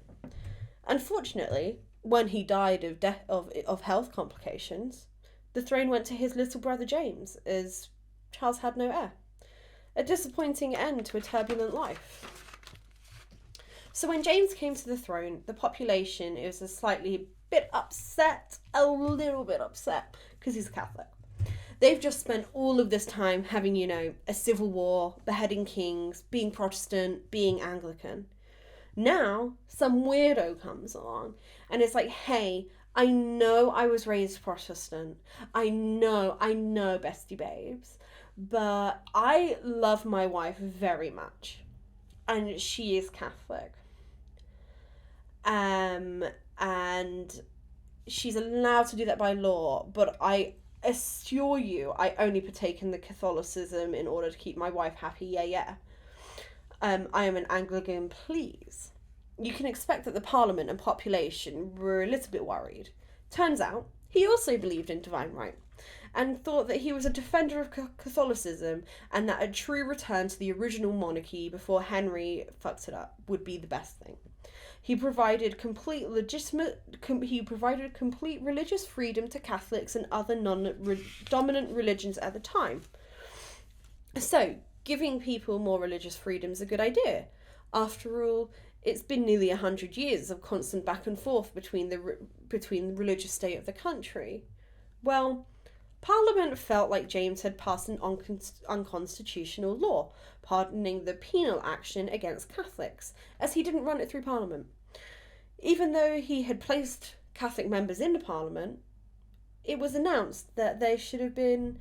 Speaker 1: Unfortunately, when he died of health complications, the throne went to his little brother James, as Charles had no heir. A disappointing end to a turbulent life. So when James came to the throne, the population was a little bit upset, because he's Catholic. They've just spent all of this time having, a civil war, beheading kings, being Protestant, being Anglican. Now, some weirdo comes along and it's like, hey, I know I was raised Protestant. I know, bestie babes. But I love my wife very much. And she is Catholic. And she's allowed to do that by law, but I assure you, I only partake in the Catholicism in order to keep my wife happy. Yeah. I am an Anglican, please. You can expect that the Parliament and population were a little bit worried. Turns out, he also believed in divine right, and thought that he was a defender of Catholicism, and that a true return to the original monarchy before Henry fucked it up would be the best thing. He provided complete religious freedom to Catholics and other non-dominant religions at the time. So, giving people more religious freedom is a good idea. After all, it's been nearly 100 years of constant back and forth between the religious state of the country. Well, Parliament felt like James had passed an unconstitutional law, pardoning the penal action against Catholics, as he didn't run it through Parliament. Even though he had placed Catholic members into Parliament, it was announced that they should have been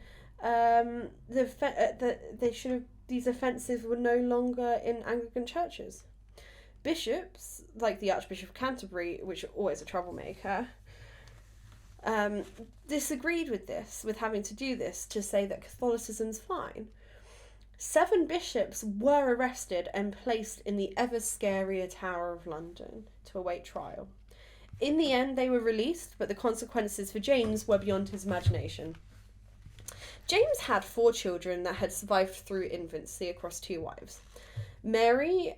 Speaker 1: these offences were no longer in Anglican churches. Bishops, like the Archbishop of Canterbury, which is always a troublemaker, disagreed with this, with having to do this, to say that Catholicism's fine. 7 bishops were arrested and placed in the ever scarier Tower of London to await trial. In the end, they were released, but the consequences for James were beyond his imagination. James had 4 children that had survived through infancy across 2 wives. Mary,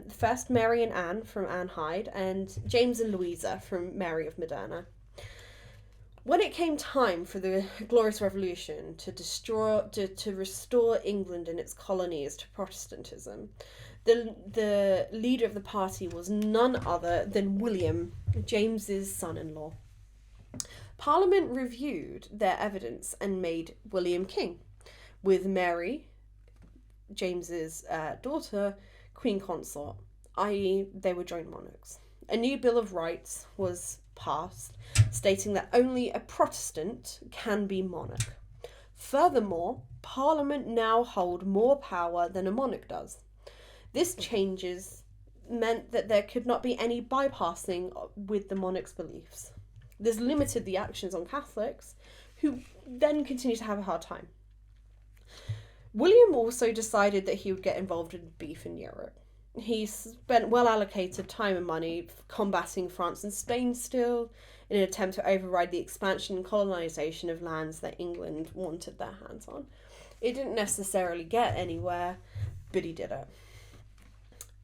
Speaker 1: first Mary and Anne from Anne Hyde, and James and Louisa from Mary of Modena. When it came time for the Glorious Revolution to restore England and its colonies to Protestantism, the leader of the party was none other than William, James's son-in-law. Parliament reviewed their evidence and made William king, with Mary, James's daughter, queen consort, i.e. they were joint monarchs. A new Bill of Rights was passed, stating that only a Protestant can be monarch. Furthermore, Parliament now hold more power than a monarch does. This changes meant that there could not be any bypassing with the monarch's beliefs. This limited the actions on Catholics, who then continued to have a hard time. William also decided that he would get involved in beef in Europe. He spent well allocated time and money combating France and Spain still, in an attempt to override the expansion and colonisation of lands that England wanted their hands on. It didn't necessarily get anywhere, but he did it.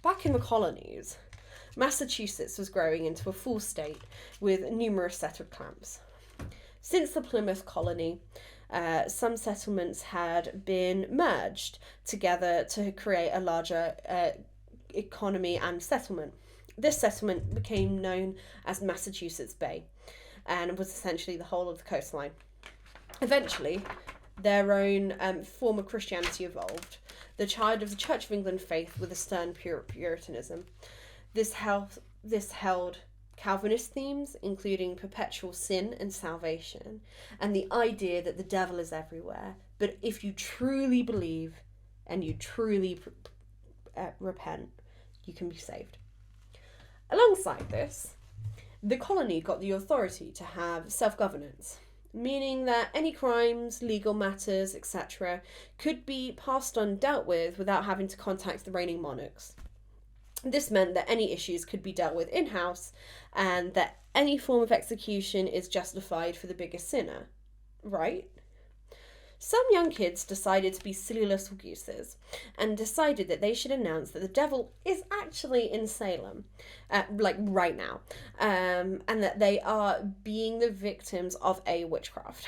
Speaker 1: Back in the colonies, Massachusetts was growing into a full state with numerous settled camps. Since the Plymouth colony, some settlements had been merged together to create a larger economy and settlement. This settlement became known as Massachusetts Bay and was essentially the whole of the coastline. Eventually, their own form of Christianity evolved, the child of the Church of England faith with a stern Puritanism. This held Calvinist themes, including perpetual sin and salvation, and the idea that the devil is everywhere, but if you truly believe and you truly repent, you can be saved. Alongside this, the colony got the authority to have self-governance, meaning that any crimes, legal matters, etc. could be passed on, dealt with, without having to contact the reigning monarchs. This meant that any issues could be dealt with in-house, and that any form of execution is justified for the biggest sinner, right? Some young kids decided to be silly little gooses and decided that they should announce that the devil is actually in Salem, right now, and that they are being the victims of a witchcraft.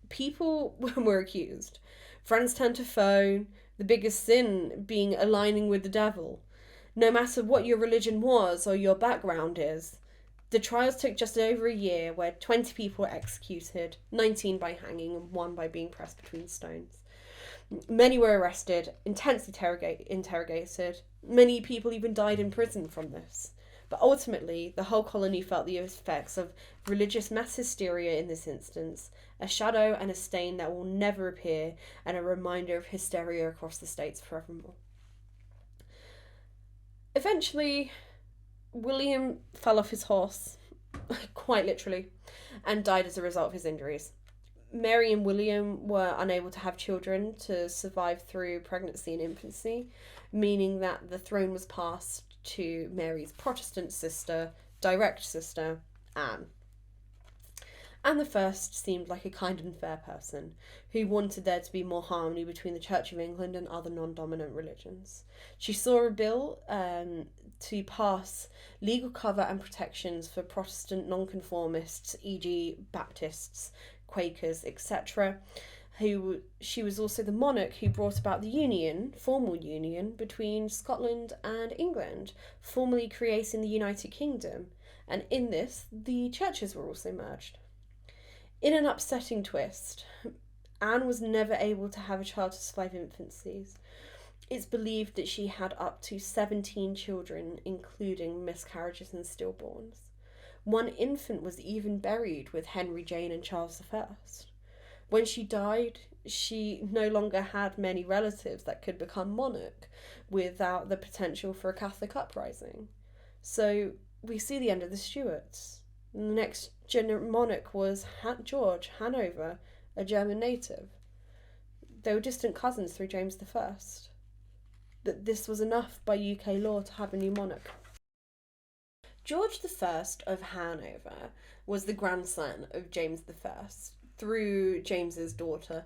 Speaker 1: People were accused. Friends turned to phone, the biggest sin being aligning with the devil. No matter what your religion was or your background is. The trials took just over a year, where 20 people were executed, 19 by hanging and 1 by being pressed between stones. Many were arrested, intensely interrogated. Many people even died in prison from this. But ultimately, the whole colony felt the effects of religious mass hysteria in this instance, a shadow and a stain that will never appear, and a reminder of hysteria across the states forevermore. Eventually, William fell off his horse, quite literally, and died as a result of his injuries. Mary and William were unable to have children to survive through pregnancy and infancy, meaning that the throne was passed to Mary's Protestant sister, direct sister, Anne. Anne the First seemed like a kind and fair person who wanted there to be more harmony between the Church of England and other non-dominant religions. She saw a bill to pass legal cover and protections for Protestant nonconformists, e.g. Baptists, Quakers, etc., She was also the monarch who brought about the formal union between Scotland and England, formally creating the United Kingdom. And in this, the churches were also merged. In an upsetting twist, Anne was never able to have a child to survive infancy. It's believed that she had up to 17 children, including miscarriages and stillborns. One infant was even buried with Henry, Jane, and Charles I. When she died, she no longer had many relatives that could become monarch without the potential for a Catholic uprising. So we see the end of the Stuarts. The next monarch was George Hanover, a German native. They were distant cousins through James I. But this was enough by UK law to have a new monarch. George I of Hanover was the grandson of James I through James's daughter.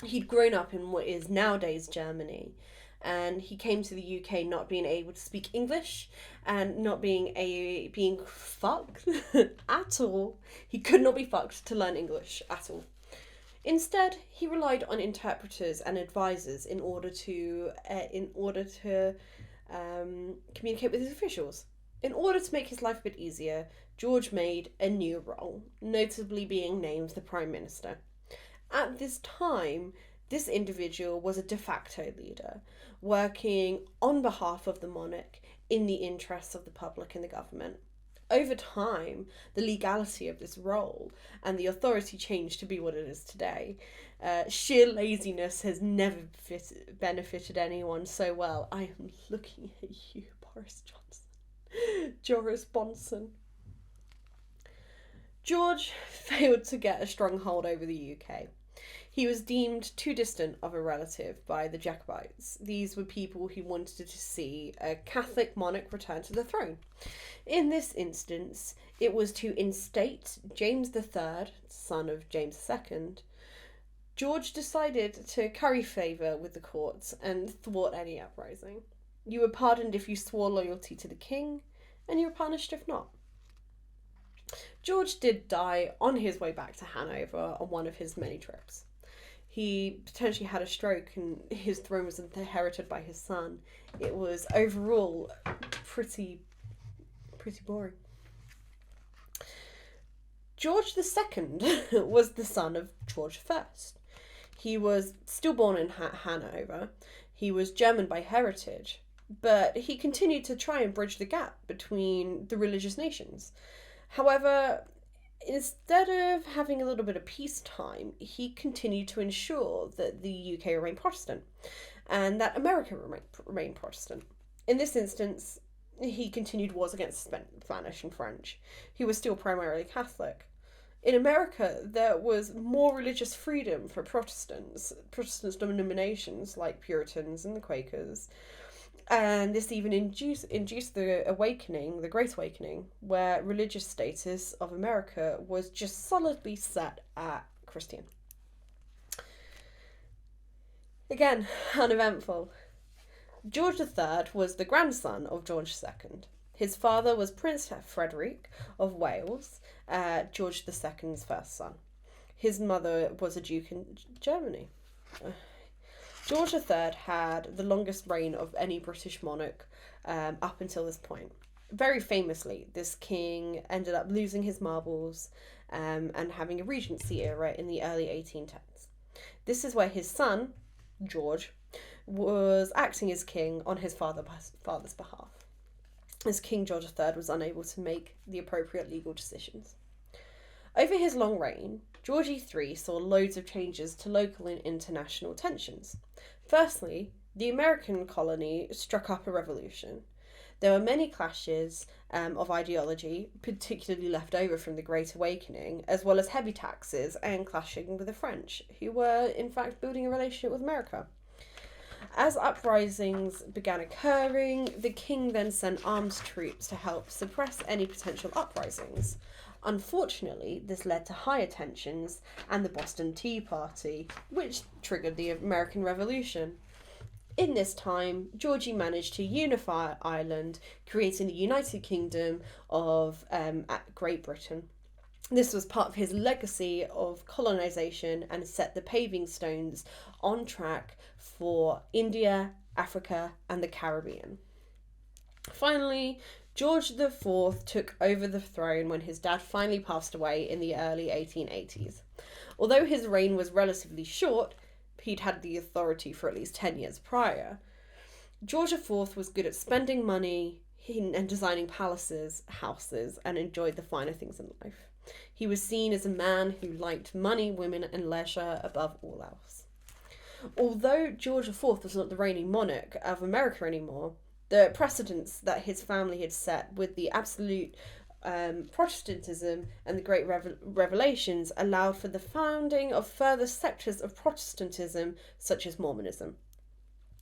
Speaker 1: He'd grown up in what is nowadays Germany, and he came to the UK not being able to speak English and not being fucked at all. He could not be fucked to learn English at all. Instead, he relied on interpreters and advisors in order to communicate with his officials. In order to make his life a bit easier, George made a new role, notably being named the Prime Minister. At this time, this individual was a de facto leader, working on behalf of the monarch in the interests of the public and the government. Over time, the legality of this role and the authority changed to be what it is today. Sheer laziness has never benefited anyone so well. I am looking at you, Boris Johnson. Joris Bonson. George failed to get a strong hold over the UK. He was deemed too distant of a relative by the Jacobites. These were people who wanted to see a Catholic monarch return to the throne. In this instance, it was to instate James III, son of James II. George decided to curry favour with the courts and thwart any uprising. You were pardoned if you swore loyalty to the king, and you were punished if not. George did die on his way back to Hanover on one of his many trips. He potentially had a stroke and his throne was inherited by his son. It was overall pretty boring. George II was the son of George I. He was still born in Hanover. He was German by heritage, but he continued to try and bridge the gap between the religious nations. However, instead of having a little bit of peacetime, he continued to ensure that the UK remained Protestant and that America remained Protestant. In this instance, he continued wars against Spanish and French. He was still primarily Catholic. In America, there was more religious freedom for Protestant denominations like Puritans and the Quakers. And this even induced the Awakening, the Great Awakening, where religious status of America was just solidly set at Christian. Again, uneventful. George III was the grandson of George II. His father was Prince Frederick of Wales, George II's first son. His mother was a duke in Germany. George III had the longest reign of any British monarch up until this point. Very famously, this king ended up losing his marbles and having a regency era in the early 1810s. This is where his son, George, was acting as king on his father's behalf, as King George III was unable to make the appropriate legal decisions. Over his long reign, George III saw loads of changes to local and international tensions. Firstly, the American colony struck up a revolution. There were many clashes of ideology, particularly left over from the Great Awakening, as well as heavy taxes and clashing with the French, who were in fact building a relationship with America. As uprisings began occurring, the king then sent armed troops to help suppress any potential uprisings. Unfortunately, this led to higher tensions and the Boston Tea Party, which triggered the American Revolution. In this time, Georgie managed to unify Ireland, creating the United Kingdom of Great Britain. This was part of his legacy of colonization and set the paving stones on track for India, Africa, and the Caribbean. Finally, George IV took over the throne when his dad finally passed away in the early 1880s. Although his reign was relatively short, he'd had the authority for at least 10 years prior. George IV was good at spending money and designing palaces, houses, and enjoyed the finer things in life. He was seen as a man who liked money, women, and leisure above all else. Although George IV was not the reigning monarch of America anymore, the precedents that his family had set with the absolute Protestantism and the Great Revelations allowed for the founding of further sectors of Protestantism, such as Mormonism.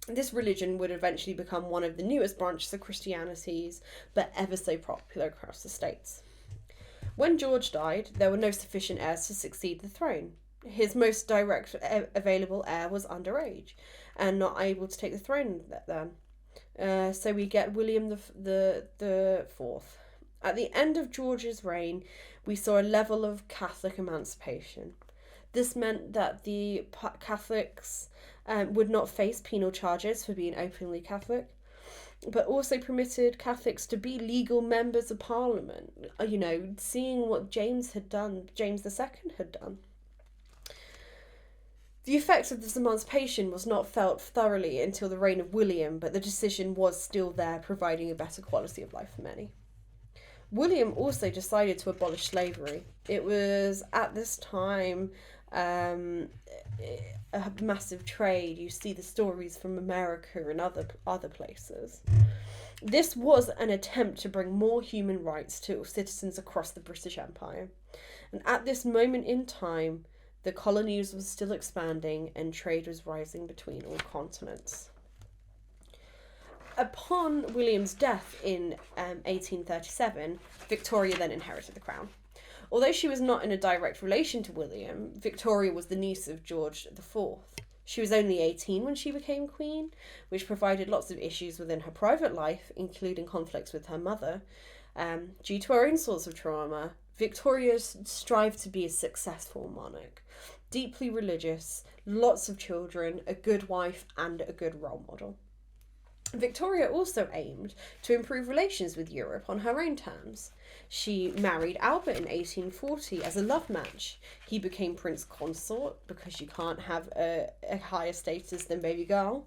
Speaker 1: This religion would eventually become one of the newest branches of Christianity, but ever so popular across the states. When George died, there were no sufficient heirs to succeed the throne. His most direct available heir was underage and not able to take the throne then. So we get William the Fourth. At the end of George's reign, we saw a level of Catholic emancipation. This meant that the Catholics would not face penal charges for being openly Catholic, but also permitted Catholics to be legal members of Parliament, seeing what James II had done. The effect of this emancipation was not felt thoroughly until the reign of William, but the decision was still there, providing a better quality of life for many. William also decided to abolish slavery. It was at this time a massive trade. You see the stories from America and other places. This was an attempt to bring more human rights to citizens across the British Empire. And at this moment in time, the colonies were still expanding and trade was rising between all continents. Upon William's death in 1837, Victoria then inherited the crown. Although she was not in a direct relation to William, Victoria was the niece of George IV. She was only 18 when she became queen, which provided lots of issues within her private life, including conflicts with her mother. Due to her own sorts of trauma, Victoria strived to be a successful monarch, deeply religious, lots of children, a good wife, and a good role model. Victoria also aimed to improve relations with Europe on her own terms. She married Albert in 1840 as a love match. He became Prince Consort because you can't have a higher status than baby girl.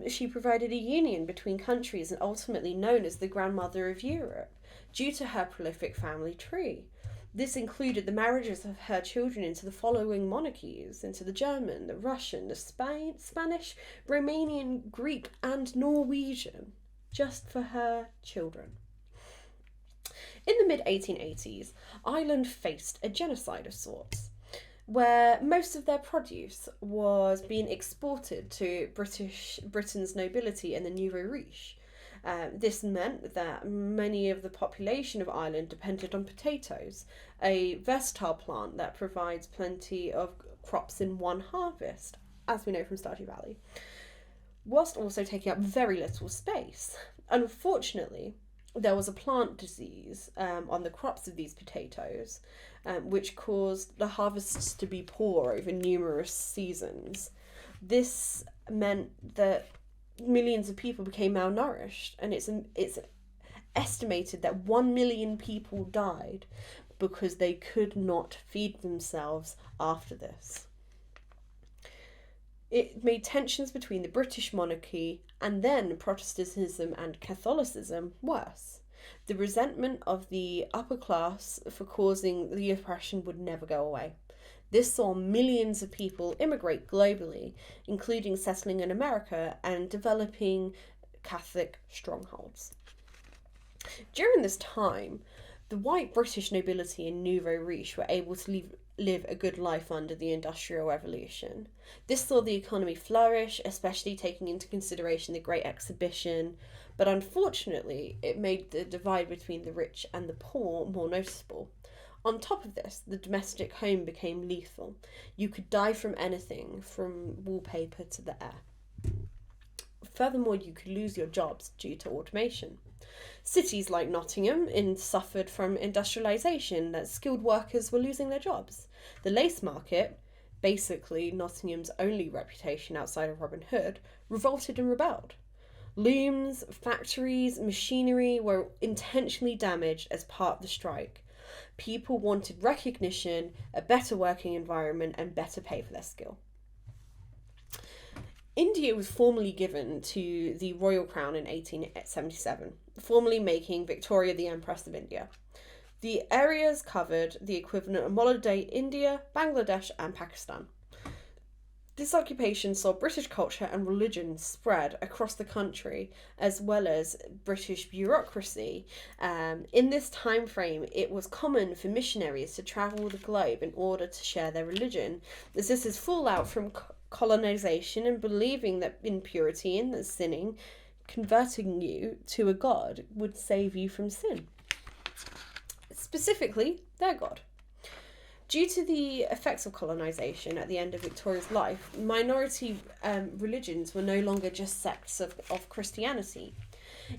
Speaker 1: She provided a union between countries and ultimately known as the Grandmother of Europe due to her prolific family tree. This included the marriages of her children into the following monarchies, into the German, the Russian, the Spanish, Romanian, Greek, and Norwegian, just for her children. In the mid-1880s, Ireland faced a genocide of sorts, where most of their produce was being exported to Britain's nobility and the nouveau riche. This meant that many of the population of Ireland depended on potatoes, a versatile plant that provides plenty of crops in one harvest, as we know from Stardew Valley, whilst also taking up very little space. Unfortunately, there was a plant disease on the crops of these potatoes, which caused the harvests to be poor over numerous seasons. This meant that millions of people became malnourished, and it's estimated that 1 million people died because they could not feed themselves after this. It made tensions between the British monarchy and then Protestantism and Catholicism worse. The resentment of the upper class for causing the oppression would never go away. This saw millions of people immigrate globally, including settling in America and developing Catholic strongholds. During this time, the white British nobility and nouveau riche were able to live a good life under the Industrial Revolution. This saw the economy flourish, especially taking into consideration the Great Exhibition, but unfortunately, it made the divide between the rich and the poor more noticeable. On top of this, the domestic home became lethal. You could die from anything, from wallpaper to the air. Furthermore, you could lose your jobs due to automation. Cities like Nottingham suffered from industrialisation, that skilled workers were losing their jobs. The lace market, basically Nottingham's only reputation outside of Robin Hood, revolted and rebelled. Looms, factories, machinery were intentionally damaged as part of the strike. People wanted recognition, a better working environment, and better pay for their skill. India was formally given to the royal crown in 1877, formally making Victoria the Empress of India. The areas covered the equivalent of modern-day India, Bangladesh, and Pakistan. This occupation saw British culture and religion spread across the country, as well as British bureaucracy. In this time frame, it was common for missionaries to travel the globe in order to share their religion, as this is fallout from colonization and believing that impurity and that sinning, converting you to a god, would save you from sin. Specifically, their god. Due to the effects of colonization at the end of Victoria's life, minority religions were no longer just sects of Christianity.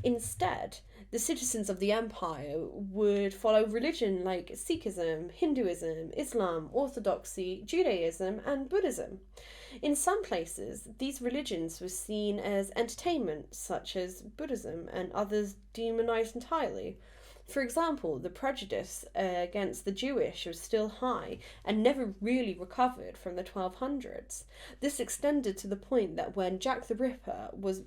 Speaker 1: Instead, the citizens of the empire would follow religion like Sikhism, Hinduism, Islam, Orthodoxy, Judaism, and Buddhism. In some places, these religions were seen as entertainment, such as Buddhism, and others demonized entirely. For example, the prejudice against the Jewish was still high and never really recovered from the 1200s. This extended to the point that when Jack the Ripper was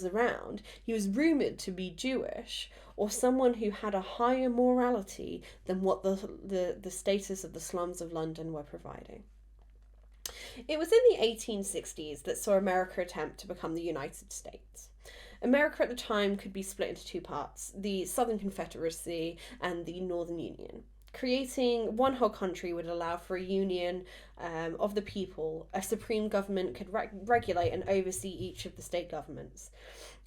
Speaker 1: around, he was rumoured to be Jewish or someone who had a higher morality than what the status of the slums of London were providing. It was in the 1860s that saw America attempt to become the United States. America at the time could be split into two parts, the Southern Confederacy and the Northern Union. Creating one whole country would allow for a union of the people. A supreme government could regulate and oversee each of the state governments.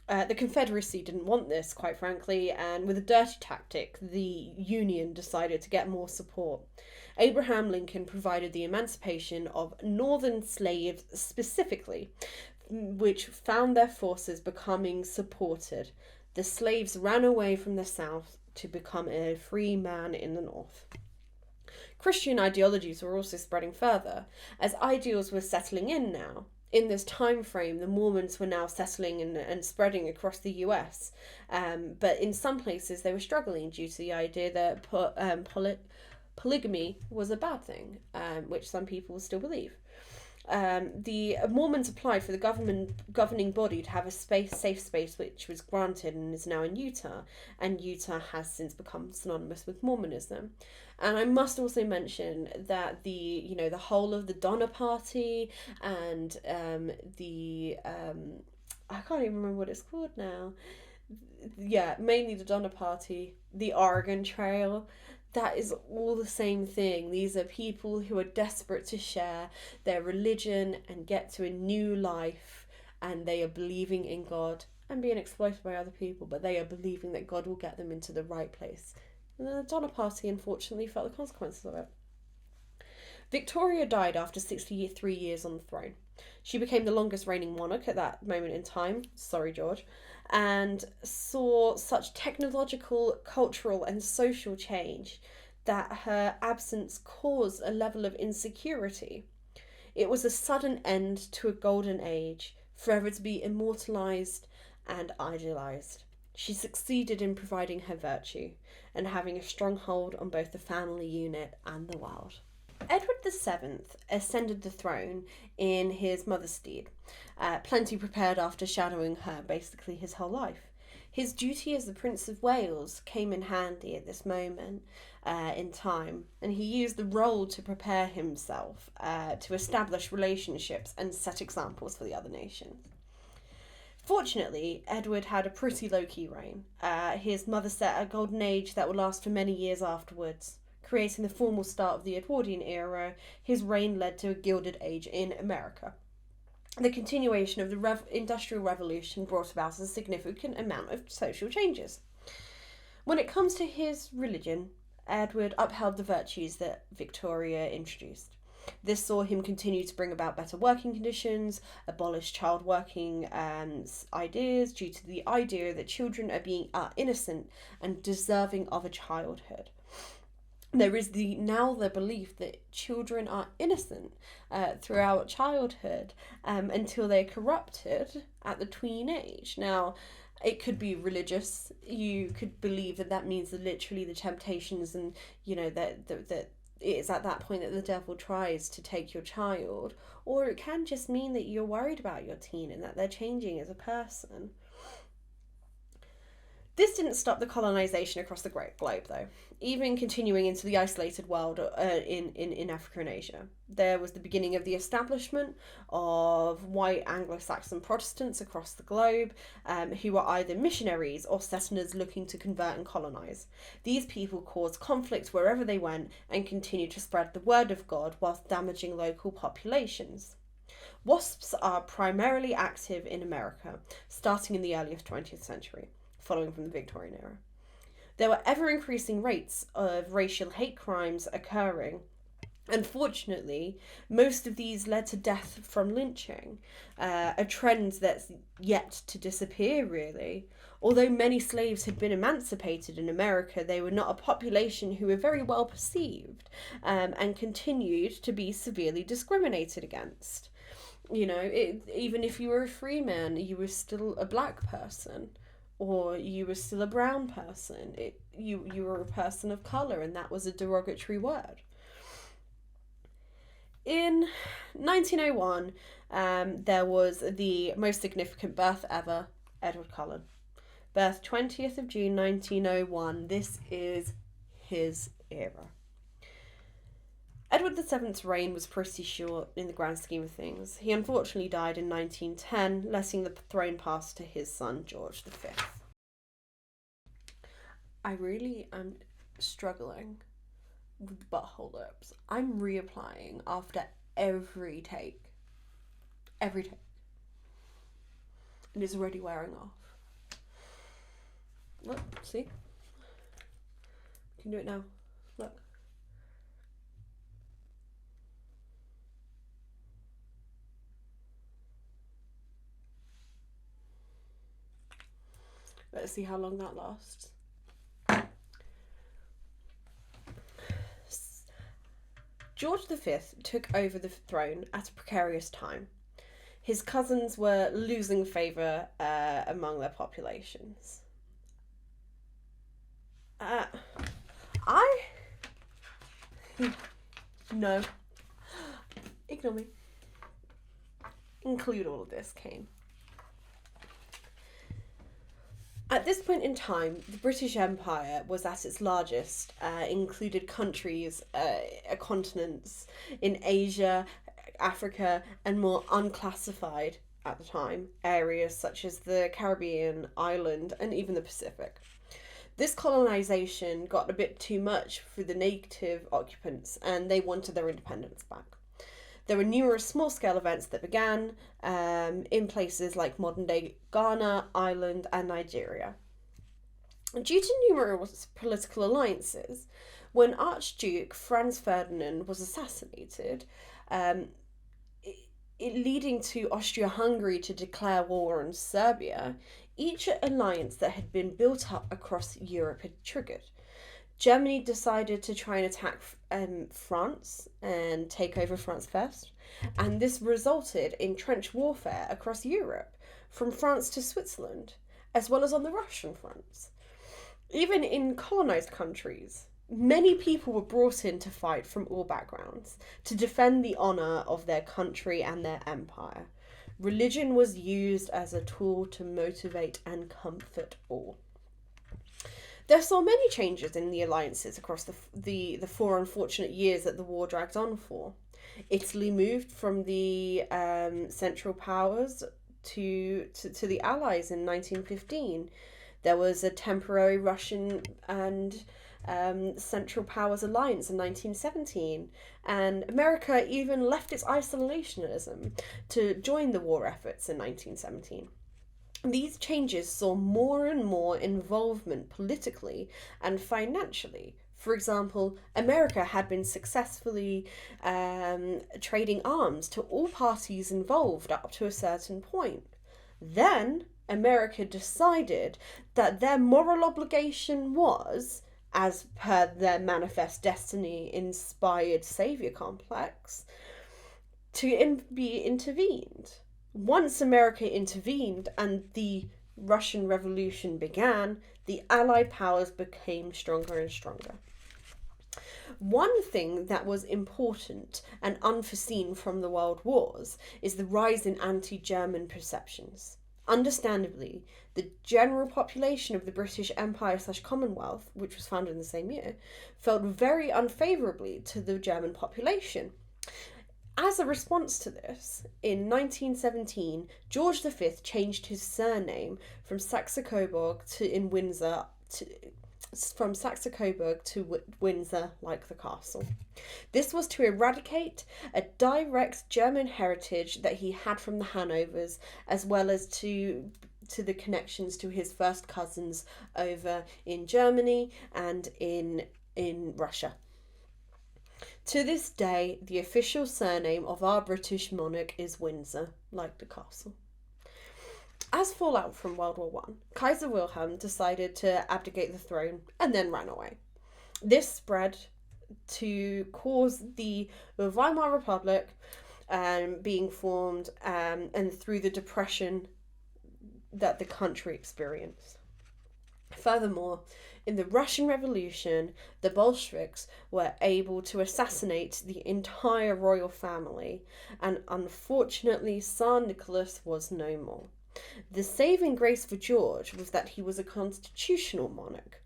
Speaker 1: The Confederacy didn't want this, quite frankly, and with a dirty tactic, the Union decided to get more support. Abraham Lincoln provided the emancipation of Northern slaves specifically, which found their forces becoming supported. The slaves ran away from the South to become a free man in the North. Christian ideologies were also spreading further, as ideals were settling in now. In this time frame, the Mormons were now settling and spreading across the US, but in some places they were struggling due to the idea that polygamy was a bad thing, which some people still believe. The Mormons applied for the governing body to have a safe space, which was granted and is now in Utah, and Utah has since become synonymous with Mormonism. And I must also mention that the whole of the Donner Party and I can't even remember what it's called now. Yeah, mainly the Donner Party, the Oregon Trail. That is all the same thing. These are people who are desperate to share their religion and get to a new life, and they are believing in God and being exploited by other people, but they are believing that God will get them into the right place. And the Donner Party, unfortunately, felt the consequences of it. Victoria died after 63 years on the throne. She became the longest reigning monarch at that moment in time. Sorry, George. And saw such technological, cultural, and social change that her absence caused a level of insecurity. It was a sudden end to a golden age, forever to be immortalised and idealised. She succeeded in providing her virtue and having a strong hold on both the family unit and the world. Edward VII ascended the throne in his mother's stead, plenty prepared after shadowing her basically his whole life. His duty as the Prince of Wales came in handy at this moment in time, and he used the role to prepare himself to establish relationships and set examples for the other nations. Fortunately, Edward had a pretty low-key reign. His mother set a golden age that would last for many years afterwards. Creating the formal start of the Edwardian era, his reign led to a Gilded Age in America. The continuation of the Industrial Revolution brought about a significant amount of social changes. When it comes to his religion, Edward upheld the virtues that Victoria introduced. This saw him continue to bring about better working conditions, abolish child working ideas due to the idea that children are innocent and deserving of a childhood. There is now the belief that children are innocent throughout childhood until they're corrupted at the tween age. Now, it could be religious. You could believe that means that literally the temptations and, that it's at that point that the devil tries to take your child. Or it can just mean that you're worried about your teen and that they're changing as a person. This didn't stop the colonization across the great globe, though, even continuing into the isolated world in Africa and Asia. There was the beginning of the establishment of white Anglo-Saxon Protestants across the globe, who were either missionaries or settlers looking to convert and colonize. These people caused conflict wherever they went and continued to spread the word of God whilst damaging local populations. WASPs are primarily active in America, starting in the earliest 20th century. Following from the Victorian era. There were ever-increasing rates of racial hate crimes occurring. Unfortunately, most of these led to death from lynching, a trend that's yet to disappear, really. Although many slaves had been emancipated in America, they were not a population who were very well perceived and continued to be severely discriminated against. Even if you were a free man, you were still a black person. Or you were still a brown person. You were a person of colour, and that was a derogatory word. In 1901, there was the most significant birth ever, Edward Cullen. Birth 20th of June 1901. This is his era. Edward VII's reign was pretty short in the grand scheme of things. He unfortunately died in 1910, letting the throne pass to his son, George V. I really am struggling with butthole lips. I'm reapplying after every take. Every take. And it's already wearing off. Look, see? You can do it now. Look. Let's see how long that lasts. George V took over the throne at a precarious time. His cousins were losing favour among their populations. No. Ignore me. Include all of this, Kane. At this point in time, the British Empire was at its largest, included countries, continents in Asia, Africa, and more unclassified at the time areas such as the Caribbean, Ireland, and even the Pacific. This colonization got a bit too much for the native occupants, and they wanted their independence back. There were numerous small-scale events that began in places like modern-day Ghana, Ireland, and Nigeria. Due to numerous political alliances, when Archduke Franz Ferdinand was assassinated, leading to Austria-Hungary to declare war on Serbia, each alliance that had been built up across Europe had triggered. Germany decided to try and attack France and take over France first, and this resulted in trench warfare across Europe, from France to Switzerland, as well as on the Russian fronts. Even in colonised countries, many people were brought in to fight from all backgrounds, to defend the honour of their country and their empire. Religion was used as a tool to motivate and comfort all. There saw many changes in the alliances across the 4 unfortunate years that the war dragged on for. Italy moved from the Central Powers to the Allies in 1915. There was a temporary Russian and Central Powers alliance in 1917, and America even left its isolationism to join the war efforts in 1917. These changes saw more and more involvement politically and financially For example, America had been successfully trading arms to all parties involved up to a certain point. Then America decided that their moral obligation was, as per their manifest destiny inspired savior complex, to be intervened. Once America intervened and the Russian Revolution began, the Allied powers became stronger and stronger. One thing that was important and unforeseen from the world wars is the rise in anti-German perceptions. Understandably, the general population of the British Empire/Commonwealth, which was founded in the same year, felt very unfavourably to the German population. As a response to this, in 1917, George V changed his surname from Saxe-Coburg to Windsor, like the castle. This was to eradicate a direct German heritage that he had from the Hanovers, as well as to the connections to his first cousins over in Germany and in Russia. To this day, the official surname of our British monarch is Windsor, like the castle. As fallout from World War I, Kaiser Wilhelm decided to abdicate the throne and then ran away. This spread to cause the Weimar Republic being formed and through the depression that the country experienced. Furthermore, in the Russian Revolution, the Bolsheviks were able to assassinate the entire royal family, and unfortunately Tsar Nicholas was no more. The saving grace for George was that he was a constitutional monarch.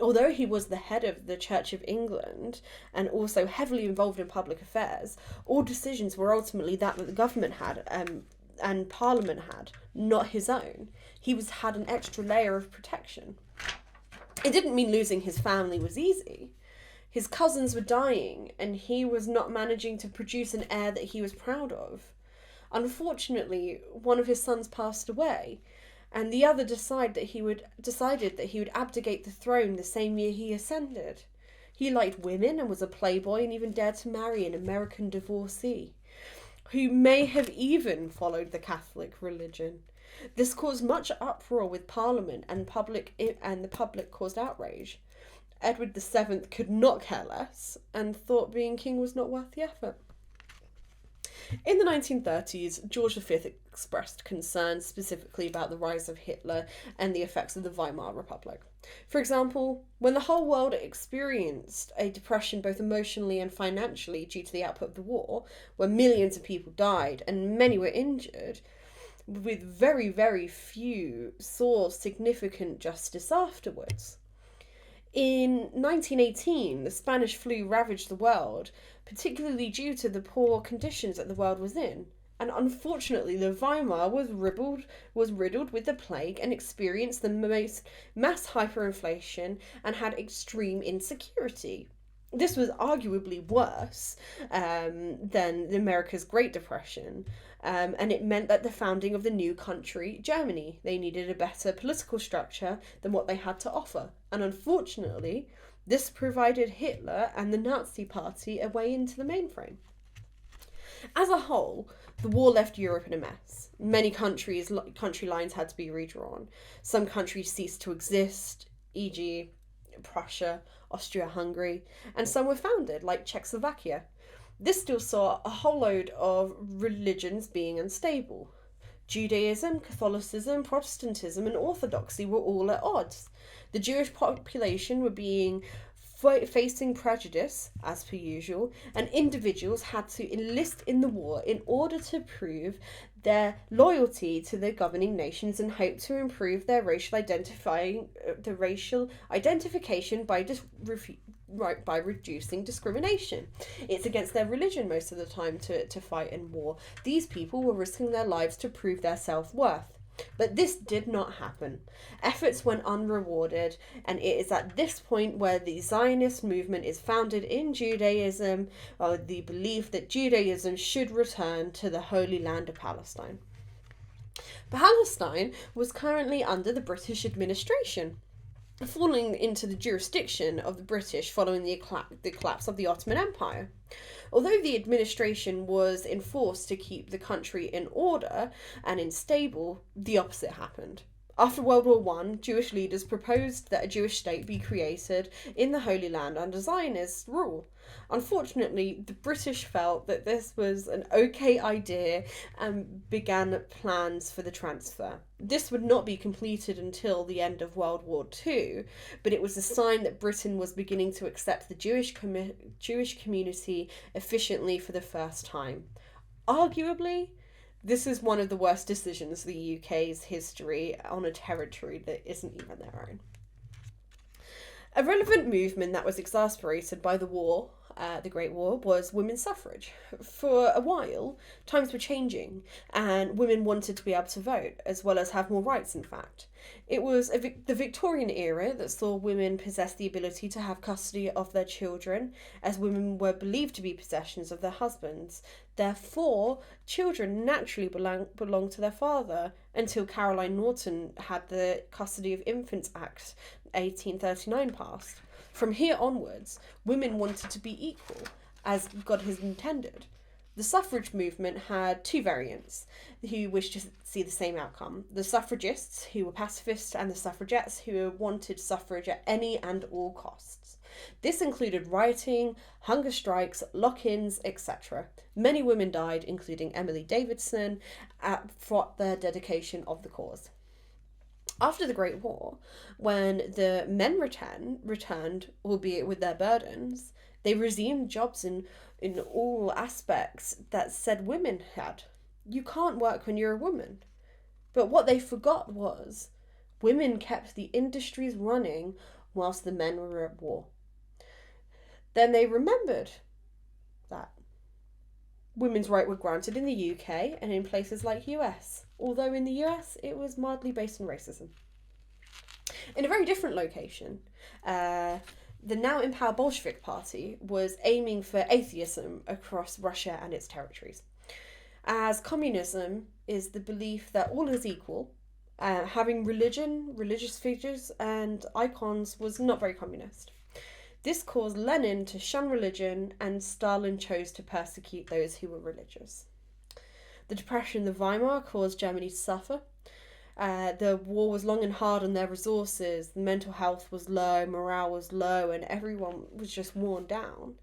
Speaker 1: Although he was the head of the Church of England and also heavily involved in public affairs, all decisions were ultimately that the government had and Parliament had, not his own. He had an extra layer of protection. It didn't mean losing his family was easy. His cousins were dying, and he was not managing to produce an heir that he was proud of. Unfortunately, one of his sons passed away, and the other decided that he would abdicate the throne the same year he ascended. He liked women and was a playboy and even dared to marry an American divorcee, who may have even followed the Catholic religion. This caused much uproar with Parliament, and the public caused outrage. Edward VII could not care less and thought being king was not worth the effort. In the 1930s, George V expressed concern specifically about the rise of Hitler and the effects of the Weimar Republic. For example, when the whole world experienced a depression both emotionally and financially due to the output of the war, where millions of people died and many were injured, with very, very few saw significant justice afterwards. In 1918, the Spanish flu ravaged the world, particularly due to the poor conditions that the world was in. And unfortunately, the Weimar was riddled with the plague and experienced the most mass hyperinflation and had extreme insecurity. This was arguably worse than America's Great Depression, and it meant that the founding of the new country, Germany, they needed a better political structure than what they had to offer. And unfortunately, this provided Hitler and the Nazi Party a way into the mainframe. As a whole, the war left Europe in a mess. Many country lines had to be redrawn. Some countries ceased to exist, e.g. Prussia, Austria-Hungary, and some were founded, like Czechoslovakia. This still saw a whole load of religions being unstable. Judaism, Catholicism, Protestantism, and Orthodoxy were all at odds. The Jewish population were facing prejudice, as per usual, and individuals had to enlist in the war in order to prove their loyalty to the governing nations and hope to improve their racial identification by reducing discrimination. It's against their religion most of the time to fight in war. These people were risking their lives to prove their self-worth. But this did not happen. Efforts went unrewarded, and it is at this point where the Zionist movement is founded in Judaism, or the belief that Judaism should return to the Holy Land of Palestine. Palestine was currently under the British administration. falling into the jurisdiction of the British following the collapse of the Ottoman Empire. Although the administration was enforced to keep the country in order and stable, the opposite happened. After World War One, Jewish leaders proposed that a Jewish state be created in the Holy Land under Zionist rule. Unfortunately, the British felt that this was an okay idea and began plans for the transfer. This would not be completed until the end of World War Two, but it was a sign that Britain was beginning to accept the Jewish community efficiently for the first time. Arguably, this is one of the worst decisions in the UK's history on a territory that isn't even their own. A relevant movement that was exacerbated by the war, the Great War, was women's suffrage. For a while, times were changing, and women wanted to be able to vote, as well as have more rights, in fact. It was the Victorian era that saw women possess the ability to have custody of their children, as women were believed to be possessions of their husbands. Therefore, children naturally belonged to their father, until Caroline Norton had the Custody of Infants Act 1839 passed. From here onwards, women wanted to be equal, as God has intended. The suffrage movement had two variants who wished to see the same outcome: the suffragists, who were pacifists, and the suffragettes, who wanted suffrage at any and all costs. This included rioting, hunger strikes, lock-ins, etc. Many women died, including Emily Davidson, for their dedication of the cause. After the Great War, when the men returned, albeit with their burdens, they resumed jobs in all aspects that said women had. You can't work when you're a woman. But what they forgot was women kept the industries running whilst the men were at war. Then they remembered that women's rights were granted in the UK and in places like US, although in the US it was mildly based on racism. In a very different location, the now in power Bolshevik Party was aiming for atheism across Russia and its territories. As communism is the belief that all is equal, having religious figures and icons was not very communist. This caused Lenin to shun religion, and Stalin chose to persecute those who were religious. The Depression of Weimar caused Germany to suffer. The war was long and hard on their resources. The mental health was low, morale was low, and everyone was just worn down.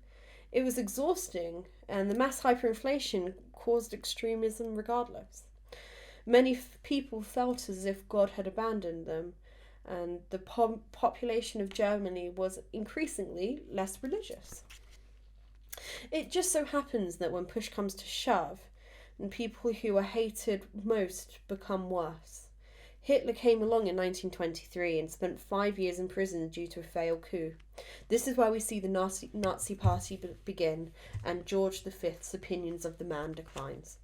Speaker 1: It was exhausting, and the mass hyperinflation caused extremism regardless. Many people felt as if God had abandoned them, and the population of Germany was increasingly less religious. It just so happens that when push comes to shove, and people who are hated most become worse. Hitler came along in 1923 and spent 5 years in prison due to a failed coup. This is where we see the Nazi Party begin, and George V's opinions of the man declines.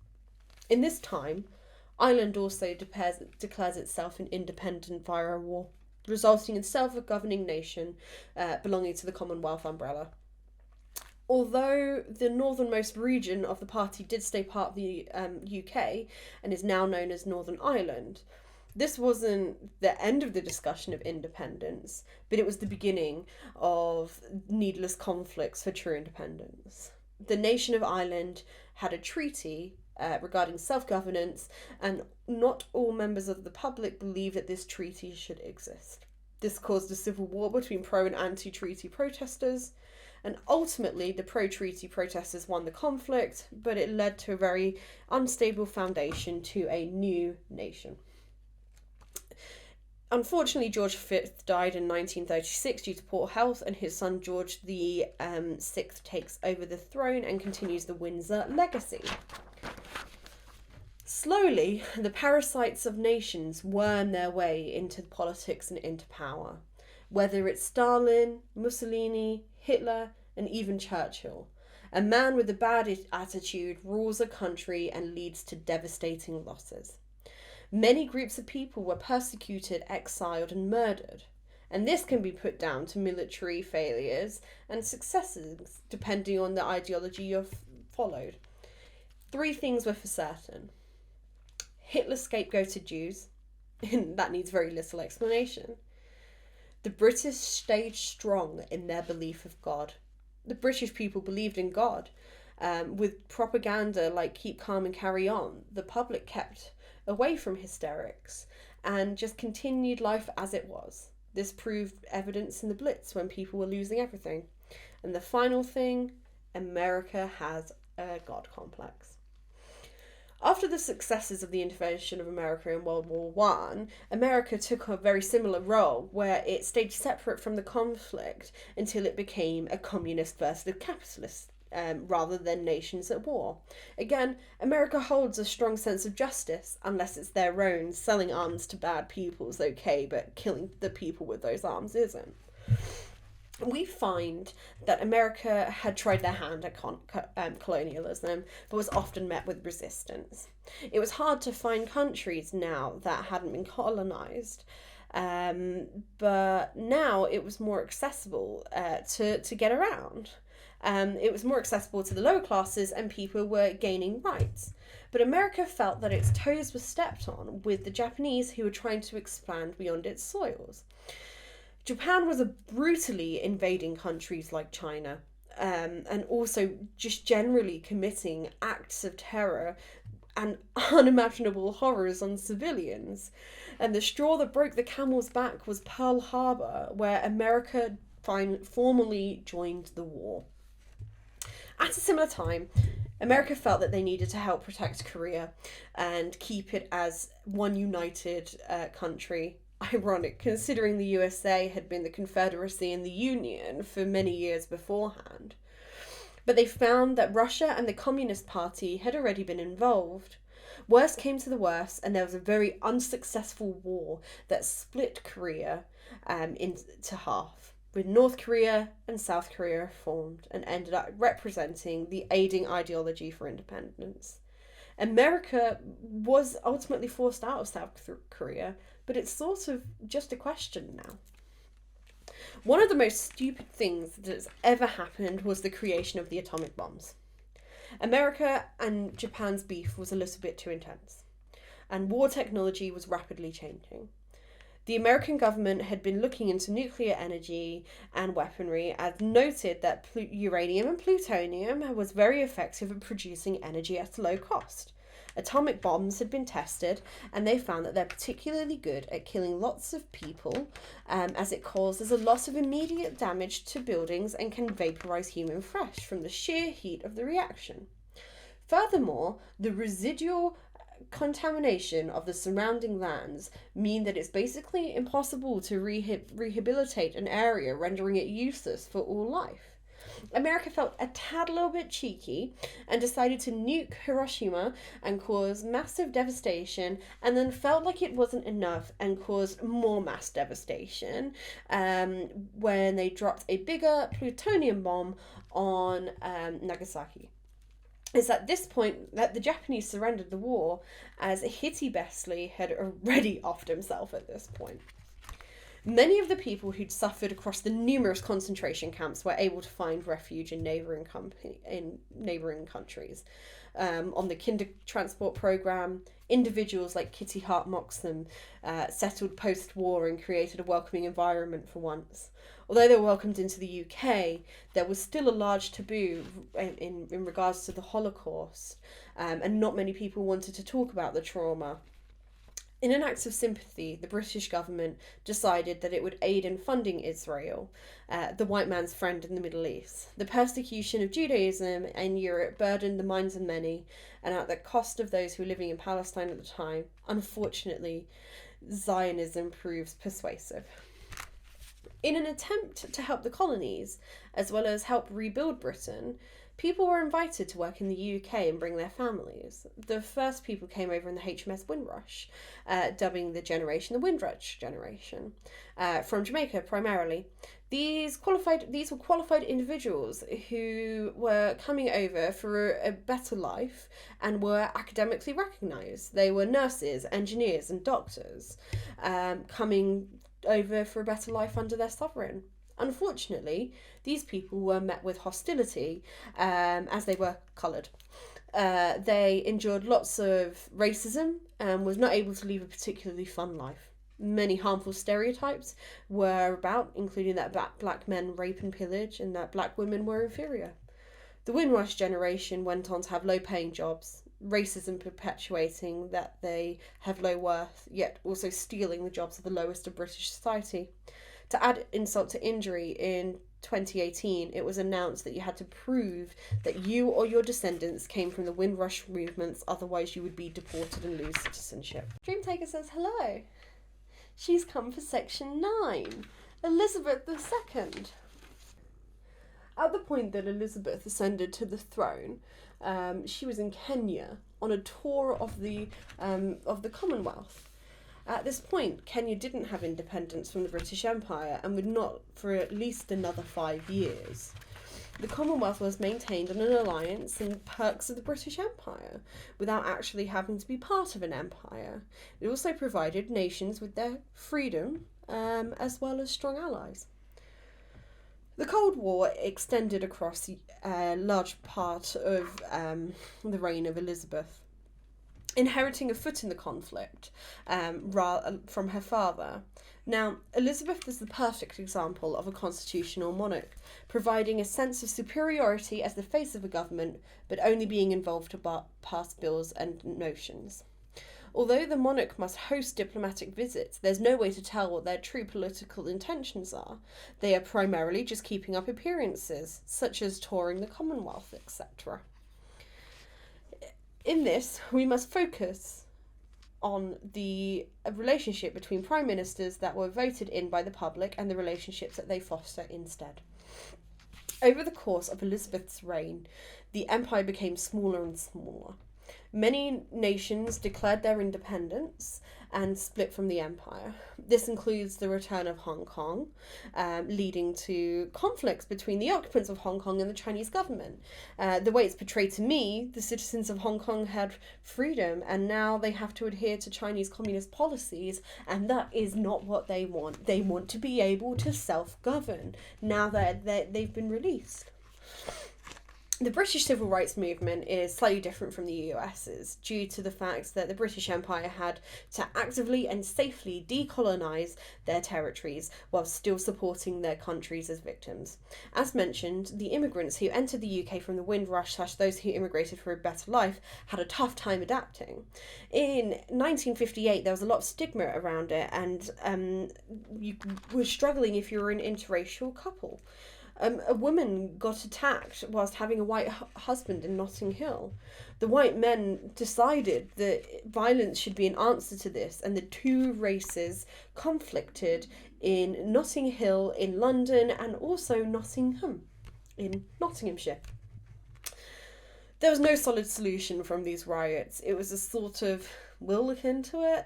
Speaker 1: In this time, Ireland also declares itself an independent via a war, resulting in self-governing nation belonging to the Commonwealth umbrella. Although the northernmost region of the party did stay part of the UK and is now known as Northern Ireland, this wasn't the end of the discussion of independence, but it was the beginning of needless conflicts for true independence. The nation of Ireland had a treaty regarding self-governance, and not all members of the public believed that this treaty should exist. This caused a civil war between pro and anti-treaty protesters, and ultimately the pro-treaty protesters won the conflict, but it led to a very unstable foundation to a new nation. Unfortunately, George V died in 1936 due to poor health, and his son George VI takes over the throne and continues the Windsor legacy. Slowly, the parasites of nations worm their way into politics and into power. Whether it's Stalin, Mussolini, Hitler, and even Churchill, a man with a bad attitude rules a country and leads to devastating losses. Many groups of people were persecuted, exiled, and murdered, and this can be put down to military failures and successes, depending on the ideology you've followed. 3 things were for certain. Hitler scapegoated Jews, and that needs very little explanation. The British stayed strong in their belief of God. The British people believed in God. With propaganda like keep calm and carry on, the public kept away from hysterics and just continued life as it was. This proved evidence in the Blitz when people were losing everything. And the final thing, America has a God complex. After the successes of the intervention of America in World War One, America took a very similar role where it stayed separate from the conflict until it became a communist versus a capitalist rather than nations at war. Again, America holds a strong sense of justice, unless it's their own. Selling arms to bad people is okay, but killing the people with those arms isn't. We find that America had tried their hand at colonialism, but was often met with resistance. It was hard to find countries now that hadn't been colonized, but now it was more accessible to get around. It was more accessible to the lower classes, and people were gaining rights. But America felt that its toes were stepped on with the Japanese who were trying to expand beyond its soils. Japan was brutally invading countries like China, and also just generally committing acts of terror and unimaginable horrors on civilians. And the straw that broke the camel's back was Pearl Harbor, where America formally joined the war. At a similar time, America felt that they needed to help protect Korea and keep it as one united country. Ironic, considering the USA had been the Confederacy and the Union for many years beforehand. But they found that Russia and the Communist Party had already been involved. Worst came to the worst, and there was a very unsuccessful war that split Korea into half, with North Korea and South Korea formed and ended up representing the aiding ideology for independence. America was ultimately forced out of South Korea, but it's sort of just a question now. One of the most stupid things that's ever happened was the creation of the atomic bombs. America and Japan's beef was a little bit too intense, and war technology was rapidly changing. The American government had been looking into nuclear energy and weaponry and noted that uranium and plutonium was very effective at producing energy at a low cost. Atomic bombs had been tested, and they found that they're particularly good at killing lots of people, as it causes a lot of immediate damage to buildings and can vaporize human flesh from the sheer heat of the reaction. Furthermore, the residual contamination of the surrounding lands mean that it's basically impossible to rehabilitate an area, rendering it useless for all life. America felt a tad little bit cheeky and decided to nuke Hiroshima and cause massive devastation, and then felt like it wasn't enough and caused more mass devastation when they dropped a bigger plutonium bomb on Nagasaki. It's at this point that the Japanese surrendered the war, as Hitty Besley had already offed himself at this point. Many of the people who'd suffered across the numerous concentration camps were able to find refuge in neighbouring countries. On the Kinder Transport Programme, individuals like Kitty Hart Moxham settled post-war and created a welcoming environment for once. Although they were welcomed into the UK, there was still a large taboo in regards to the Holocaust, and not many people wanted to talk about the trauma. In an act of sympathy, the British government decided that it would aid in funding Israel, the white man's friend in the Middle East. The persecution of Judaism in Europe burdened the minds of many, and at the cost of those who were living in Palestine at the time. Unfortunately, Zionism proves persuasive. In an attempt to help the colonies, as well as help rebuild Britain, people were invited to work in the UK and bring their families. The first people came over in the HMS Windrush, dubbing the generation the Windrush generation, from Jamaica primarily. These were qualified individuals who were coming over for a better life and were academically recognised. They were nurses, engineers and doctors, coming over for a better life under their sovereign. Unfortunately, these people were met with hostility as they were coloured. They endured lots of racism and was not able to live a particularly fun life. Many harmful stereotypes were about, including that black men rape and pillage and that black women were inferior. The Windrush generation went on to have low paying jobs, racism perpetuating that they have low worth, yet also stealing the jobs of the lowest of British society. To add insult to injury, in 2018, it was announced that you had to prove that you or your descendants came from the Windrush movements, otherwise, you would be deported and lose citizenship. Dreamtaker says hello. She's come for section 9, Elizabeth II. At the point that Elizabeth ascended to the throne, she was in Kenya on a tour of the Commonwealth. At this point, Kenya didn't have independence from the British Empire and would not for at least another 5 years. The Commonwealth was maintained on an alliance and perks of the British Empire, without actually having to be part of an empire. It also provided nations with their freedom, as well as strong allies. The Cold War extended across a large part of the reign of Elizabeth, inheriting a foot in the conflict from her father. Now, Elizabeth is the perfect example of a constitutional monarch, providing a sense of superiority as the face of a government, but only being involved to pass bills and notions. Although the monarch must host diplomatic visits, there's no way to tell what their true political intentions are. They are primarily just keeping up appearances, such as touring the Commonwealth, etc. In this, we must focus on the relationship between prime ministers that were voted in by the public and the relationships that they foster instead. Over the course of Elizabeth's reign, the empire became smaller and smaller. Many nations declared their independence and split from the empire. This includes the return of Hong Kong, leading to conflicts between the occupants of Hong Kong and the Chinese government. The way it's portrayed to me, the citizens of Hong Kong had freedom and now they have to adhere to Chinese communist policies, and that is not what they want. They want to be able to self-govern now that they've been released. The British civil rights movement is slightly different from the US's due to the fact that the British Empire had to actively and safely decolonise their territories while still supporting their countries as victims. As mentioned, the immigrants who entered the UK from the Windrush / those who immigrated for a better life had a tough time adapting. In 1958, there was a lot of stigma around it, and you were struggling if you were an interracial couple. A woman got attacked whilst having a white husband in Notting Hill. The white men decided that violence should be an answer to this, and the two races conflicted in Notting Hill in London and also Nottingham in Nottinghamshire. There was no solid solution from these riots. It was a sort of, we'll look into it,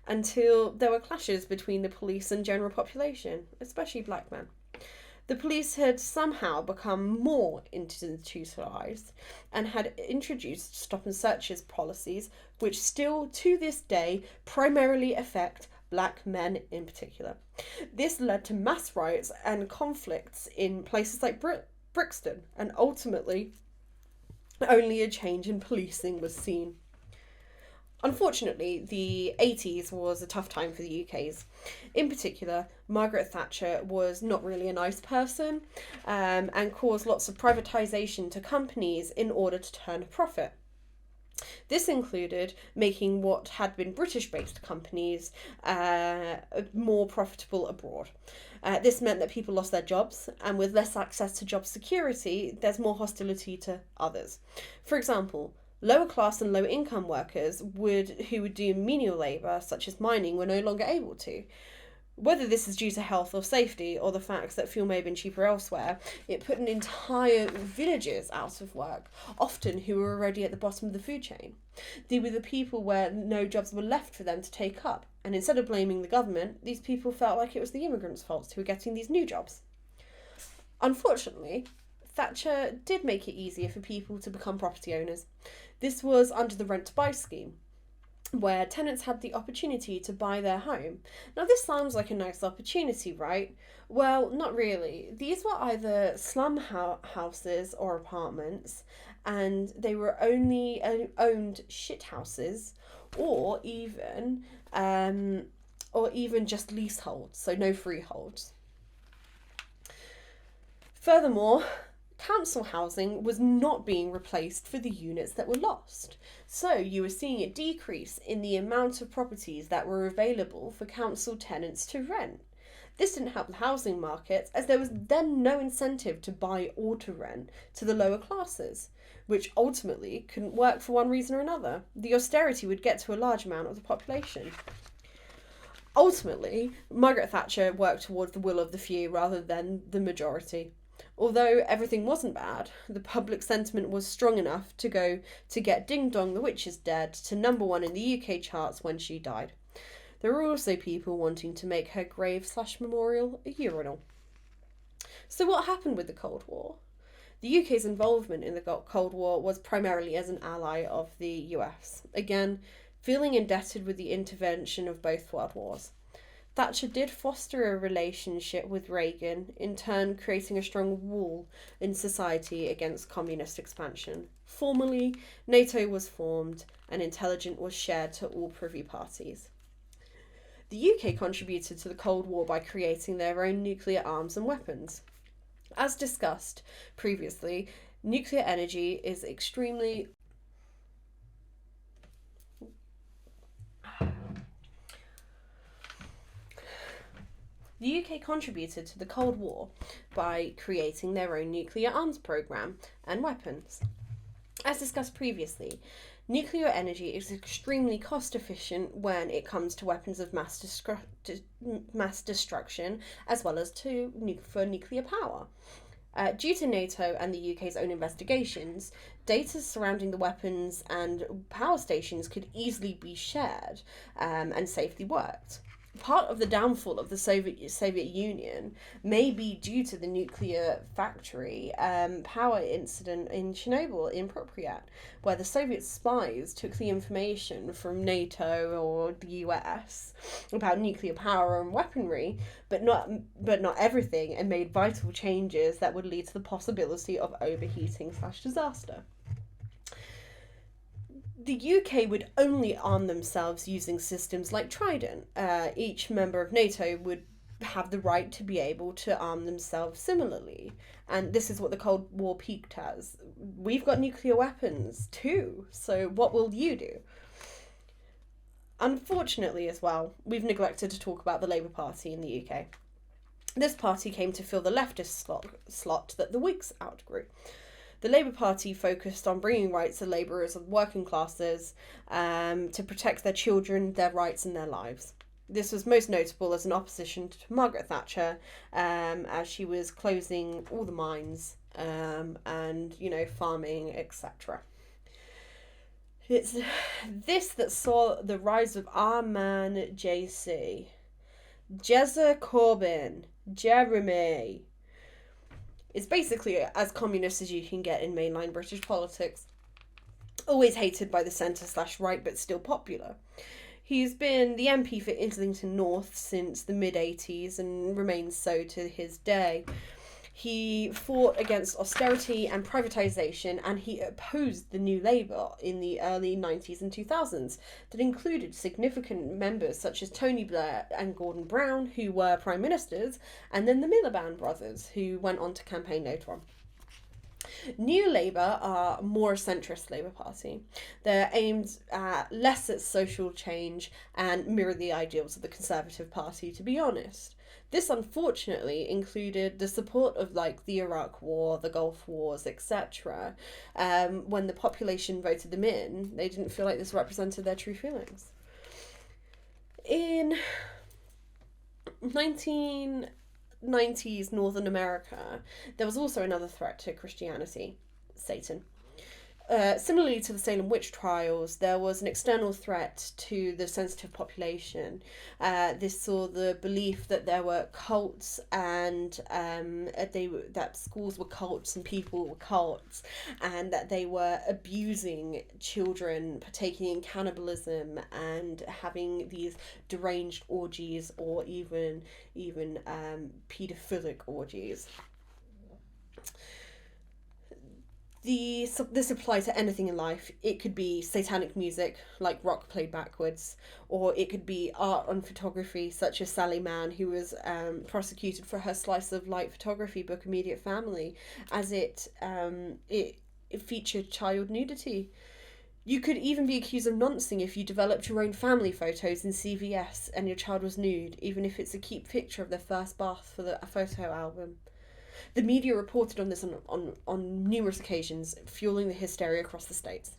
Speaker 1: until there were clashes between the police and general population, especially black men. The police had somehow become more institutionalised and had introduced stop and searches policies, which still to this day primarily affect black men in particular. This led to mass riots and conflicts in places like Brixton, and ultimately only a change in policing was seen. Unfortunately, the 80s was a tough time for the UK's. In particular, Margaret Thatcher was not really a nice person, and caused lots of privatisation to companies in order to turn a profit. This included making what had been British-based companies more profitable abroad. This meant that people lost their jobs, and with less access to job security, there's more hostility to others. For example, lower class and low income workers who would do menial labour, such as mining, were no longer able to. Whether this is due to health or safety, or the fact that fuel may have been cheaper elsewhere, it put an entire villages out of work, often who were already at the bottom of the food chain. They were the people where no jobs were left for them to take up, and instead of blaming the government, these people felt like it was the immigrants' fault who were getting these new jobs. Unfortunately, Thatcher did make it easier for people to become property owners. This was under the rent-to-buy scheme, where tenants had the opportunity to buy their home. Now, this sounds like a nice opportunity, right? Well, not really. These were either slum houses or apartments, and they were only owned shit houses, or even or even just leaseholds, so no freeholds. Furthermore, council housing was not being replaced for the units that were lost. So you were seeing a decrease in the amount of properties that were available for council tenants to rent. This didn't help the housing market, as there was then no incentive to buy or to rent to the lower classes, which ultimately couldn't work for one reason or another. The austerity would get to a large amount of the population. Ultimately, Margaret Thatcher worked towards the will of the few rather than the majority. Although everything wasn't bad, the public sentiment was strong enough to go to get Ding Dong the Witch is Dead to #1 in the UK charts when she died. There were also people wanting to make her grave/memorial a urinal. So what happened with the Cold War? The UK's involvement in the Cold War was primarily as an ally of the US, again, feeling indebted with the intervention of both world wars. Thatcher did foster a relationship with Reagan, in turn creating a strong wall in society against communist expansion. Formally, NATO was formed and intelligence was shared to all privy parties. The UK contributed to the Cold War by creating their own nuclear arms and weapons. As discussed previously, nuclear energy is extremely The UK contributed to the Cold War by creating their own nuclear arms program and weapons. As discussed previously, nuclear energy is extremely cost efficient when it comes to weapons of mass destruction, as well as for nuclear power. Due to NATO and the UK's own investigations, data surrounding the weapons and power stations could easily be shared and safely worked. Part of the downfall of the Soviet Union may be due to the nuclear factory power incident in Chernobyl in Pripyat, where the Soviet spies took the information from NATO or the US about nuclear power and weaponry, but not everything, and made vital changes that would lead to the possibility of overheating/disaster. The UK would only arm themselves using systems like Trident. Each member of NATO would have the right to be able to arm themselves similarly. And this is what the Cold War peaked as. We've got nuclear weapons too, so what will you do? Unfortunately as well, we've neglected to talk about the Labour Party in the UK. This party came to fill the leftist slot that the Whigs outgrew. The Labour Party focused on bringing rights to labourers of working classes to protect their children, their rights and their lives. This was most notable as an opposition to Margaret Thatcher, as she was closing all the mines and, farming, etc. It's this that saw the rise of our man JC. Jezza Corbyn. Jeremy. It's basically as communist as you can get in mainline British politics. Always hated by the centre/right, but still popular. He's been the MP for Islington North since the mid-80s and remains so to his day. He fought against austerity and privatisation, and he opposed the New Labour in the early 90s and 2000s that included significant members such as Tony Blair and Gordon Brown, who were Prime Ministers, and then the Miliband brothers, who went on to campaign later on. New Labour are a more centrist Labour Party. They're aimed at less at social change and mirror the ideals of the Conservative Party, to be honest. This unfortunately included the support of the Iraq War, the Gulf Wars, etc. When the population voted them in, they didn't feel like this represented their true feelings. In 1990s Northern America, there was also another threat to Christianity, Satan. Similarly to the Salem witch trials, there was an external threat to the sensitive population. This saw the belief that there were cults and that schools were cults and people were cults, and that they were abusing children, partaking in cannibalism and having these deranged orgies or even paedophilic orgies. This applies to anything in life. It could be satanic music, like rock played backwards, or it could be art on photography, such as Sally Mann, who was prosecuted for her slice of life photography book, Immediate Family, as it featured child nudity. You could even be accused of noncing if you developed your own family photos in CVS and your child was nude, even if it's a keep picture of their first bath for a photo album. The media reported on this on numerous occasions, fueling the hysteria across the states.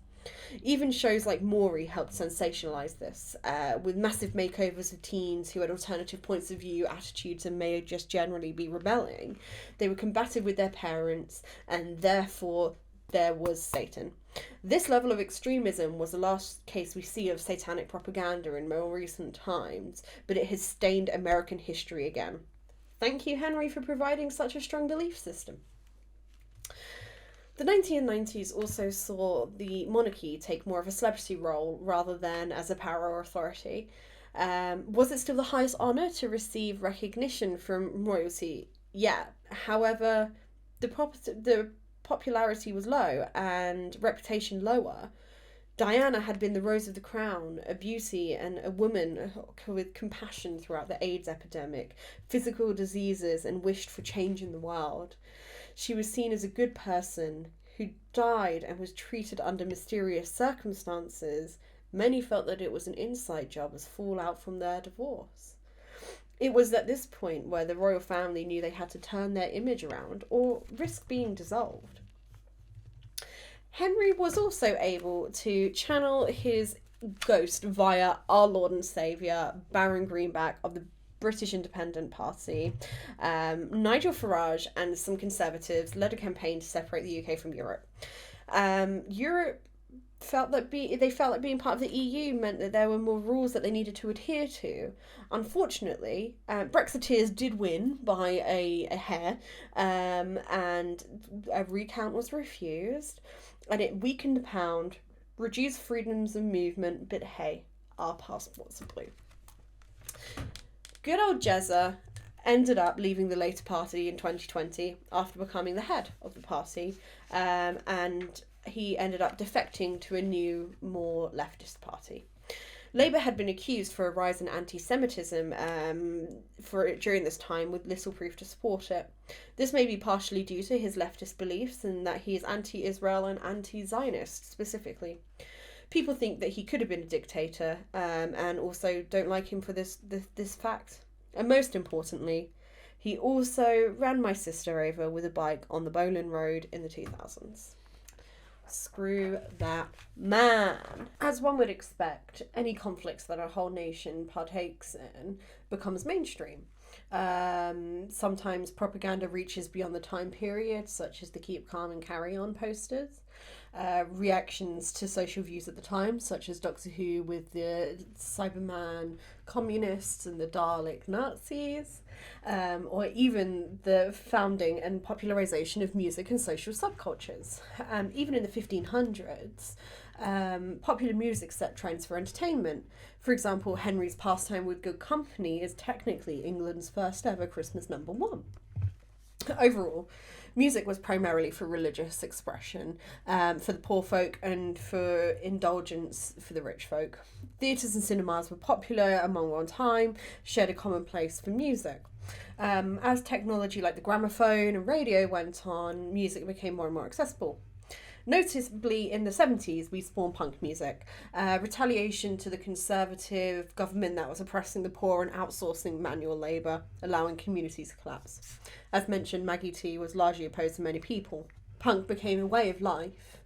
Speaker 1: Even shows like Maury helped sensationalise this, with massive makeovers of teens who had alternative points of view, attitudes, and may just generally be rebelling. They were combative with their parents, and therefore there was Satan. This level of extremism was the last case we see of satanic propaganda in more recent times, but it has stained American history again. Thank you, Henry, for providing such a strong belief system. The 1990s also saw the monarchy take more of a celebrity role rather than as a power or authority. Was it still the highest honour to receive recognition from royalty? Yeah. However, the popularity was low and reputation lower. Diana had been the rose of the crown, a beauty and a woman with compassion throughout the AIDS epidemic, physical diseases, and wished for change in the world. She was seen as a good person who died and was treated under mysterious circumstances. Many felt that it was an inside job as fallout from their divorce. It was at this point where the royal family knew they had to turn their image around or risk being dissolved. Henry was also able to channel his ghost via our Lord and Saviour, Baron Greenback of the British Independent Party. Nigel Farage and some Conservatives led a campaign to separate the UK from Europe. Europe felt that being part of the EU meant that there were more rules that they needed to adhere to. Unfortunately, Brexiteers did win by a hair, and a recount was refused, and it weakened the pound, reduced freedoms of movement, but hey, our passports are blue. Good old Jezza ended up leaving the Labour Party in 2020 after becoming the head of the party, and he ended up defecting to a new, more leftist party. Labour had been accused for a rise in anti-Semitism during this time, with little proof to support it. This may be partially due to his leftist beliefs and that he is anti-Israel and anti-Zionist specifically. People think that he could have been a dictator, and also don't like him for this fact. And most importantly, he also ran my sister over with a bike on the Boleyn Road in the 2000s. Screw that man. As one would expect, any conflicts that a whole nation partakes in becomes mainstream. Sometimes propaganda reaches beyond the time period, such as the Keep Calm and Carry On posters. Reactions to social views at the time, such as Doctor Who with the Cyberman communists and the Dalek Nazis, or even the founding and popularization of music and social subcultures. Even in the 1500s, popular music set trends for entertainment. For example, Henry's Pastime with Good Company is technically England's first ever Christmas number one. Overall, music was primarily for religious expression, for the poor folk, and for indulgence for the rich folk. Theatres and cinemas were popular among one time, shared a common place for music. As technology like the gramophone and radio went on, music became more and more accessible. Noticeably, in the 70s, we spawned punk music, retaliation to the conservative government that was oppressing the poor and outsourcing manual labour, allowing communities to collapse. As mentioned, Maggie T was largely opposed to many people. Punk became a way of life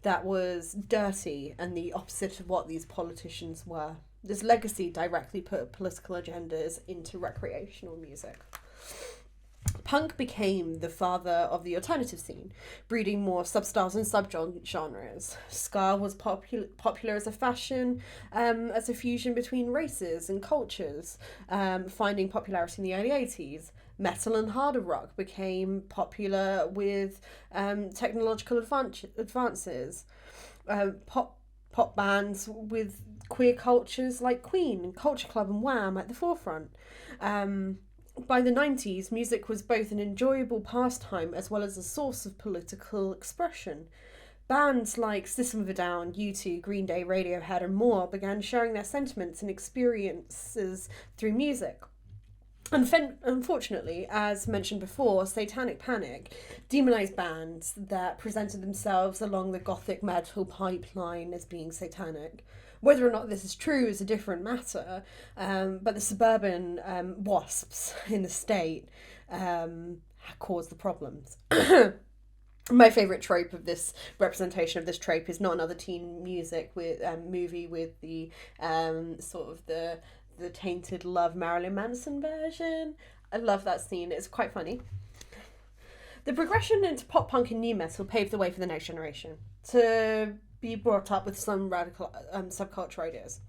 Speaker 1: that was dirty and the opposite of what these politicians were. This legacy directly put political agendas into recreational music. Punk became the father of the alternative scene, breeding more substyles and subgenres. Ska was popular as a fashion, as a fusion between races and cultures, finding popularity in the early 80s. Metal and harder rock became popular with technological advances. Pop bands with queer cultures like Queen, Culture Club and Wham at the forefront. By the 90s, music was both an enjoyable pastime as well as a source of political expression. Bands like System of a Down, U2, Green Day, Radiohead, and more began sharing their sentiments and experiences through music. Unfortunately, as mentioned before, Satanic Panic demonized bands that presented themselves along the gothic metal pipeline as being satanic. Whether or not this is true is a different matter, but the suburban wasps in the state caused the problems. My favourite trope of this representation of this trope is not another teen music with movie with the sort of the tainted love Marilyn Manson version. I love that scene. It's quite funny. The progression into pop punk and nu metal paved the way for the next generation to be brought up with some radical subculture ideas.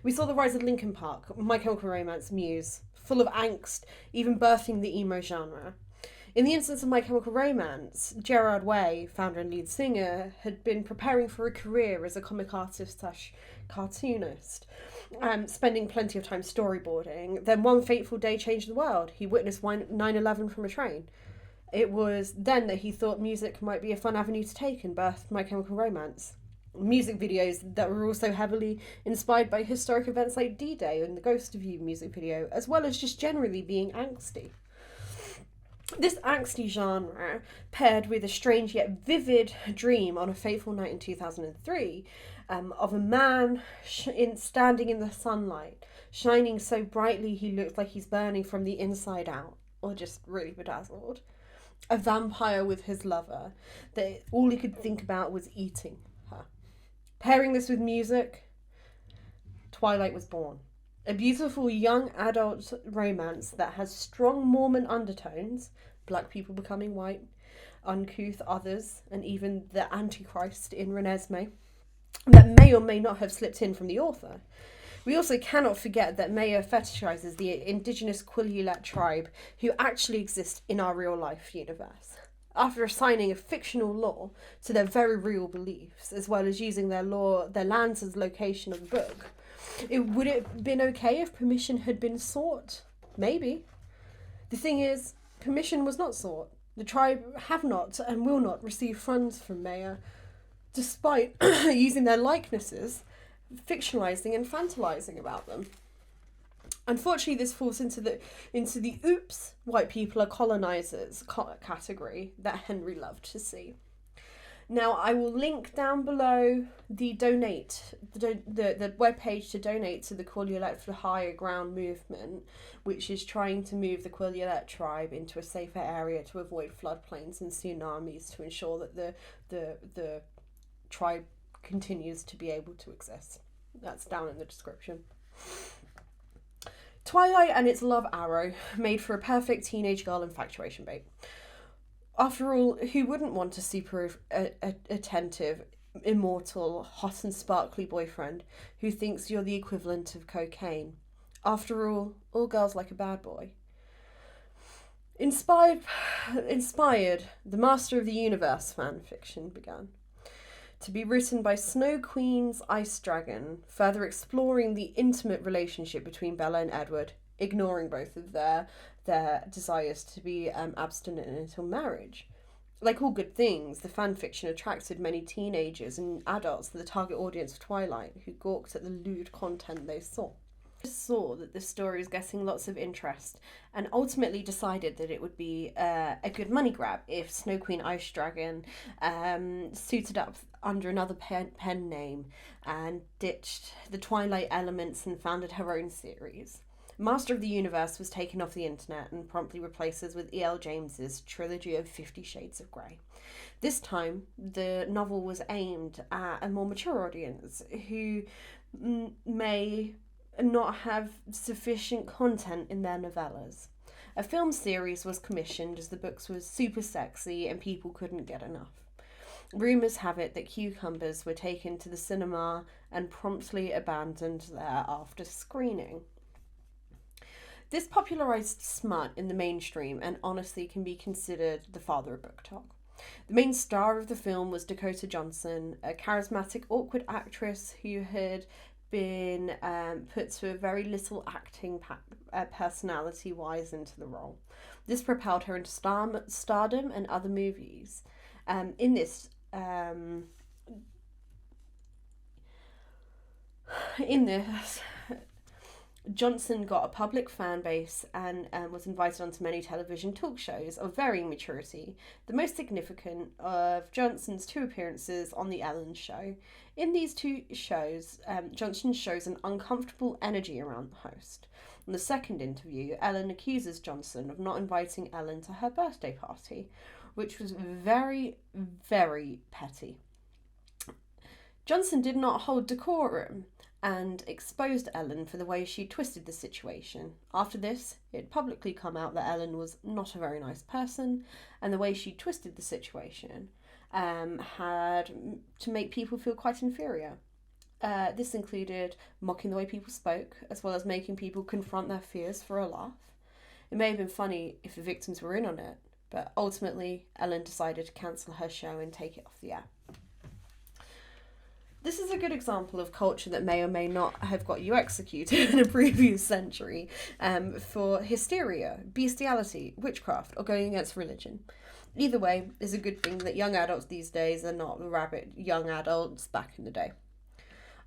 Speaker 1: We saw the rise of Linkin Park, My Chemical Romance, Muse, full of angst, even birthing the emo genre. In the instance of My Chemical Romance, Gerard Way, founder and lead singer, had been preparing for a career as a comic artist / cartoonist, spending plenty of time storyboarding. Then one fateful day changed the world. He witnessed 9/11 from a train. It was then that he thought music might be a fun avenue to take and birthed My Chemical Romance. Music videos that were also heavily inspired by historic events like D-Day and the Ghost of You music video, as well as just generally being angsty. This angsty genre, paired with a strange yet vivid dream on a fateful night in 2003 of a man standing in the sunlight, shining so brightly he looked like he's burning from the inside out, or just really bedazzled. A vampire with his lover, that all he could think about was eating her. Pairing this with music, Twilight was born. A beautiful young adult romance that has strong Mormon undertones, black people becoming white, uncouth others, and even the Antichrist in Renesmee, that may or may not have slipped in from the author. We also cannot forget that Mayer fetishizes the indigenous Quileute tribe who actually exist in our real life universe. After assigning a fictional law to their very real beliefs, as well as using their lands as location of the book, would it have been okay if permission had been sought? Maybe. The thing is, permission was not sought. The tribe have not and will not receive funds from Mayer, despite using their likenesses, fictionalizing and fantasizing about them. Unfortunately, this falls into the oops, white people are colonizers category that Henry loved to see. Now, I will link down below the webpage to donate to the Quileute for Higher Ground movement, which is trying to move the Quileute tribe into a safer area to avoid floodplains and tsunamis to ensure that the tribe continues to be able to exist. That's down in the description. Twilight and its love arrow made for a perfect teenage girl infatuation bait. After all, who wouldn't want a super attentive, immortal, hot and sparkly boyfriend who thinks you're the equivalent of cocaine? After all girls like a bad boy. Inspired, the Master of the Universe fan fiction began to be written by Snow Queen's Ice Dragon, further exploring the intimate relationship between Bella and Edward, ignoring both of their desires to be abstinent until marriage. Like all good things, the fan fiction attracted many teenagers and adults to the target audience of Twilight, who gawked at the lewd content they saw. Saw that the story was getting lots of interest and ultimately decided that it would be a good money grab if Snow Queen Ice Dragon suited up under another pen name and ditched the Twilight elements and founded her own series. Master of the Universe was taken off the internet and promptly replaces with E.L. James's trilogy of 50 Shades of Grey. This time, the novel was aimed at a more mature audience who may not have sufficient content in their novellas. A film series was commissioned as the books were super sexy and people couldn't get enough. Rumours have it that cucumbers were taken to the cinema and promptly abandoned there after screening. This popularised smut in the mainstream and honestly can be considered the father of book talk. The main star of the film was Dakota Johnson, a charismatic, awkward actress who had been put to a very little acting personality-wise into the role. This propelled her into stardom and other movies. In this, Johnson got a public fan base and was invited onto many television talk shows of varying maturity, the most significant of Johnson's two appearances on The Ellen Show. In these two shows, Johnson shows an uncomfortable energy around the host. In the second interview, Ellen accuses Johnson of not inviting Ellen to her birthday party, which was very, very petty. Johnson did not hold decorum and exposed Ellen for the way she twisted the situation. After this, it had publicly come out that Ellen was not a very nice person, and the way she twisted the situation had to make people feel quite inferior. This included mocking the way people spoke, as well as making people confront their fears for a laugh. It may have been funny if the victims were in on it, but ultimately Ellen decided to cancel her show and take it off the air. This is a good example of culture that may or may not have got you executed in a previous century for hysteria, bestiality, witchcraft, or going against religion. Either way, it's a good thing that young adults these days are not the rabid young adults back in the day.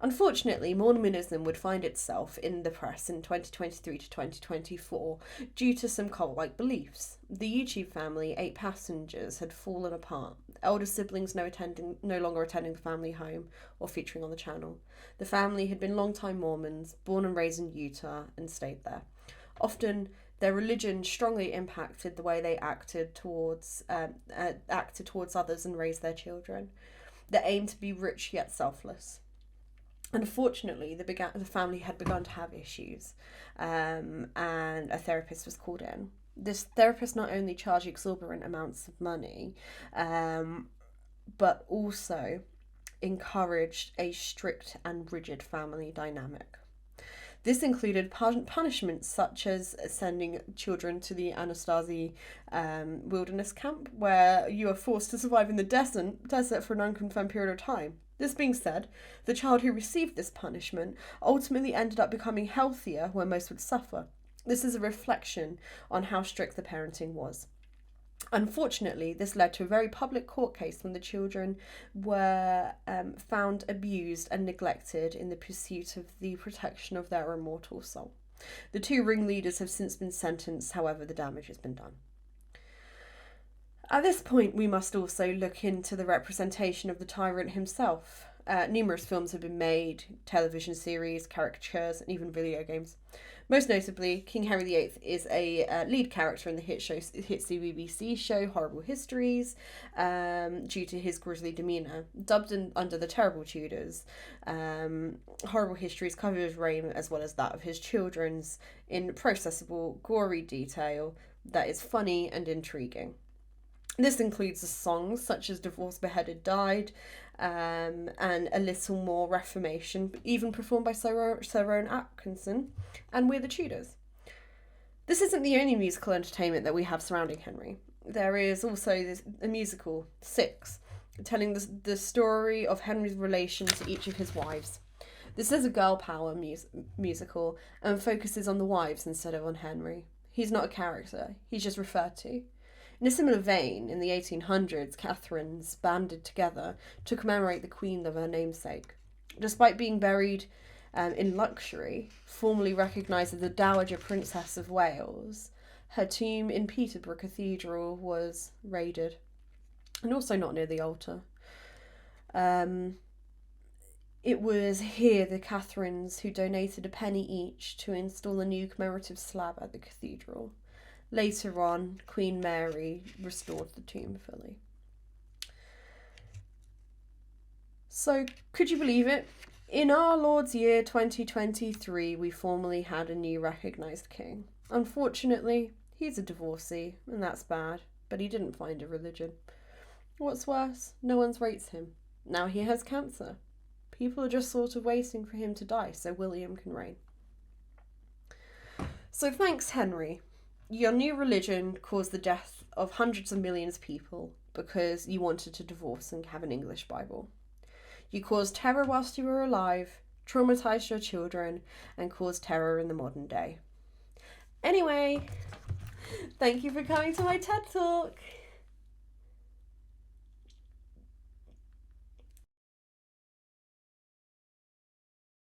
Speaker 1: Unfortunately, Mormonism would find itself in the press in 2023 to 2024 due to some cult-like beliefs. The YouTube family, 8 passengers, had fallen apart. Elder siblings no longer attending the family home or featuring on the channel. The family had been long-time Mormons, born and raised in Utah, and stayed there. Often, their religion strongly impacted the way they acted towards others and raised their children. They aimed to be rich yet selfless. Unfortunately, the family had begun to have issues, and a therapist was called in. This therapist not only charged exorbitant amounts of money, but also encouraged a strict and rigid family dynamic. This included punishments such as sending children to the Anasazi wilderness camp, where you are forced to survive in the desert for an unconfirmed period of time. This being said, the child who received this punishment ultimately ended up becoming healthier where most would suffer. This is a reflection on how strict the parenting was. Unfortunately, this led to a very public court case when the children were found abused and neglected in the pursuit of the protection of their immortal soul. The 2 ringleaders have since been sentenced, however, the damage has been done. At this point, we must also look into the representation of the tyrant himself. Numerous films have been made, television series, caricatures, and even video games. Most notably, King Henry VIII is a lead character in the hit BBC show Horrible Histories, due to his grisly demeanour. Dubbed under the terrible Tudors, Horrible Histories covered his reign as well as that of his children's in processable, gory detail that is funny and intriguing. This includes the songs such as Divorced, Beheaded, Died, and A Little More Reformation, even performed by Sir Rowan Atkinson, and We're the Tudors. This isn't the only musical entertainment that we have surrounding Henry. There is also a musical, 6, telling the story of Henry's relation to each of his wives. This is a girl power musical and focuses on the wives instead of on Henry. He's not a character, he's just referred to. In a similar vein, in the 1800s, Catherines banded together to commemorate the Queen of her namesake. Despite being buried in luxury, formally recognised as the Dowager Princess of Wales, her tomb in Peterborough Cathedral was raided, and also not near the altar. It was here the Catherines who donated a penny each to install a new commemorative slab at the cathedral. Later on, Queen Mary restored the tomb fully. So, could you believe it? In our Lord's year 2023, we formally had a new recognised king. Unfortunately, he's a divorcee, and that's bad, but he didn't find a religion. What's worse, no one rates him. Now he has cancer. People are just sort of waiting for him to die so William can reign. So thanks, Henry. Your new religion caused the death of hundreds of millions of people because you wanted to divorce and have an English Bible. You caused terror whilst you were alive, traumatize your children, and cause terror in the modern day. Anyway, thank you for coming to my TED Talk.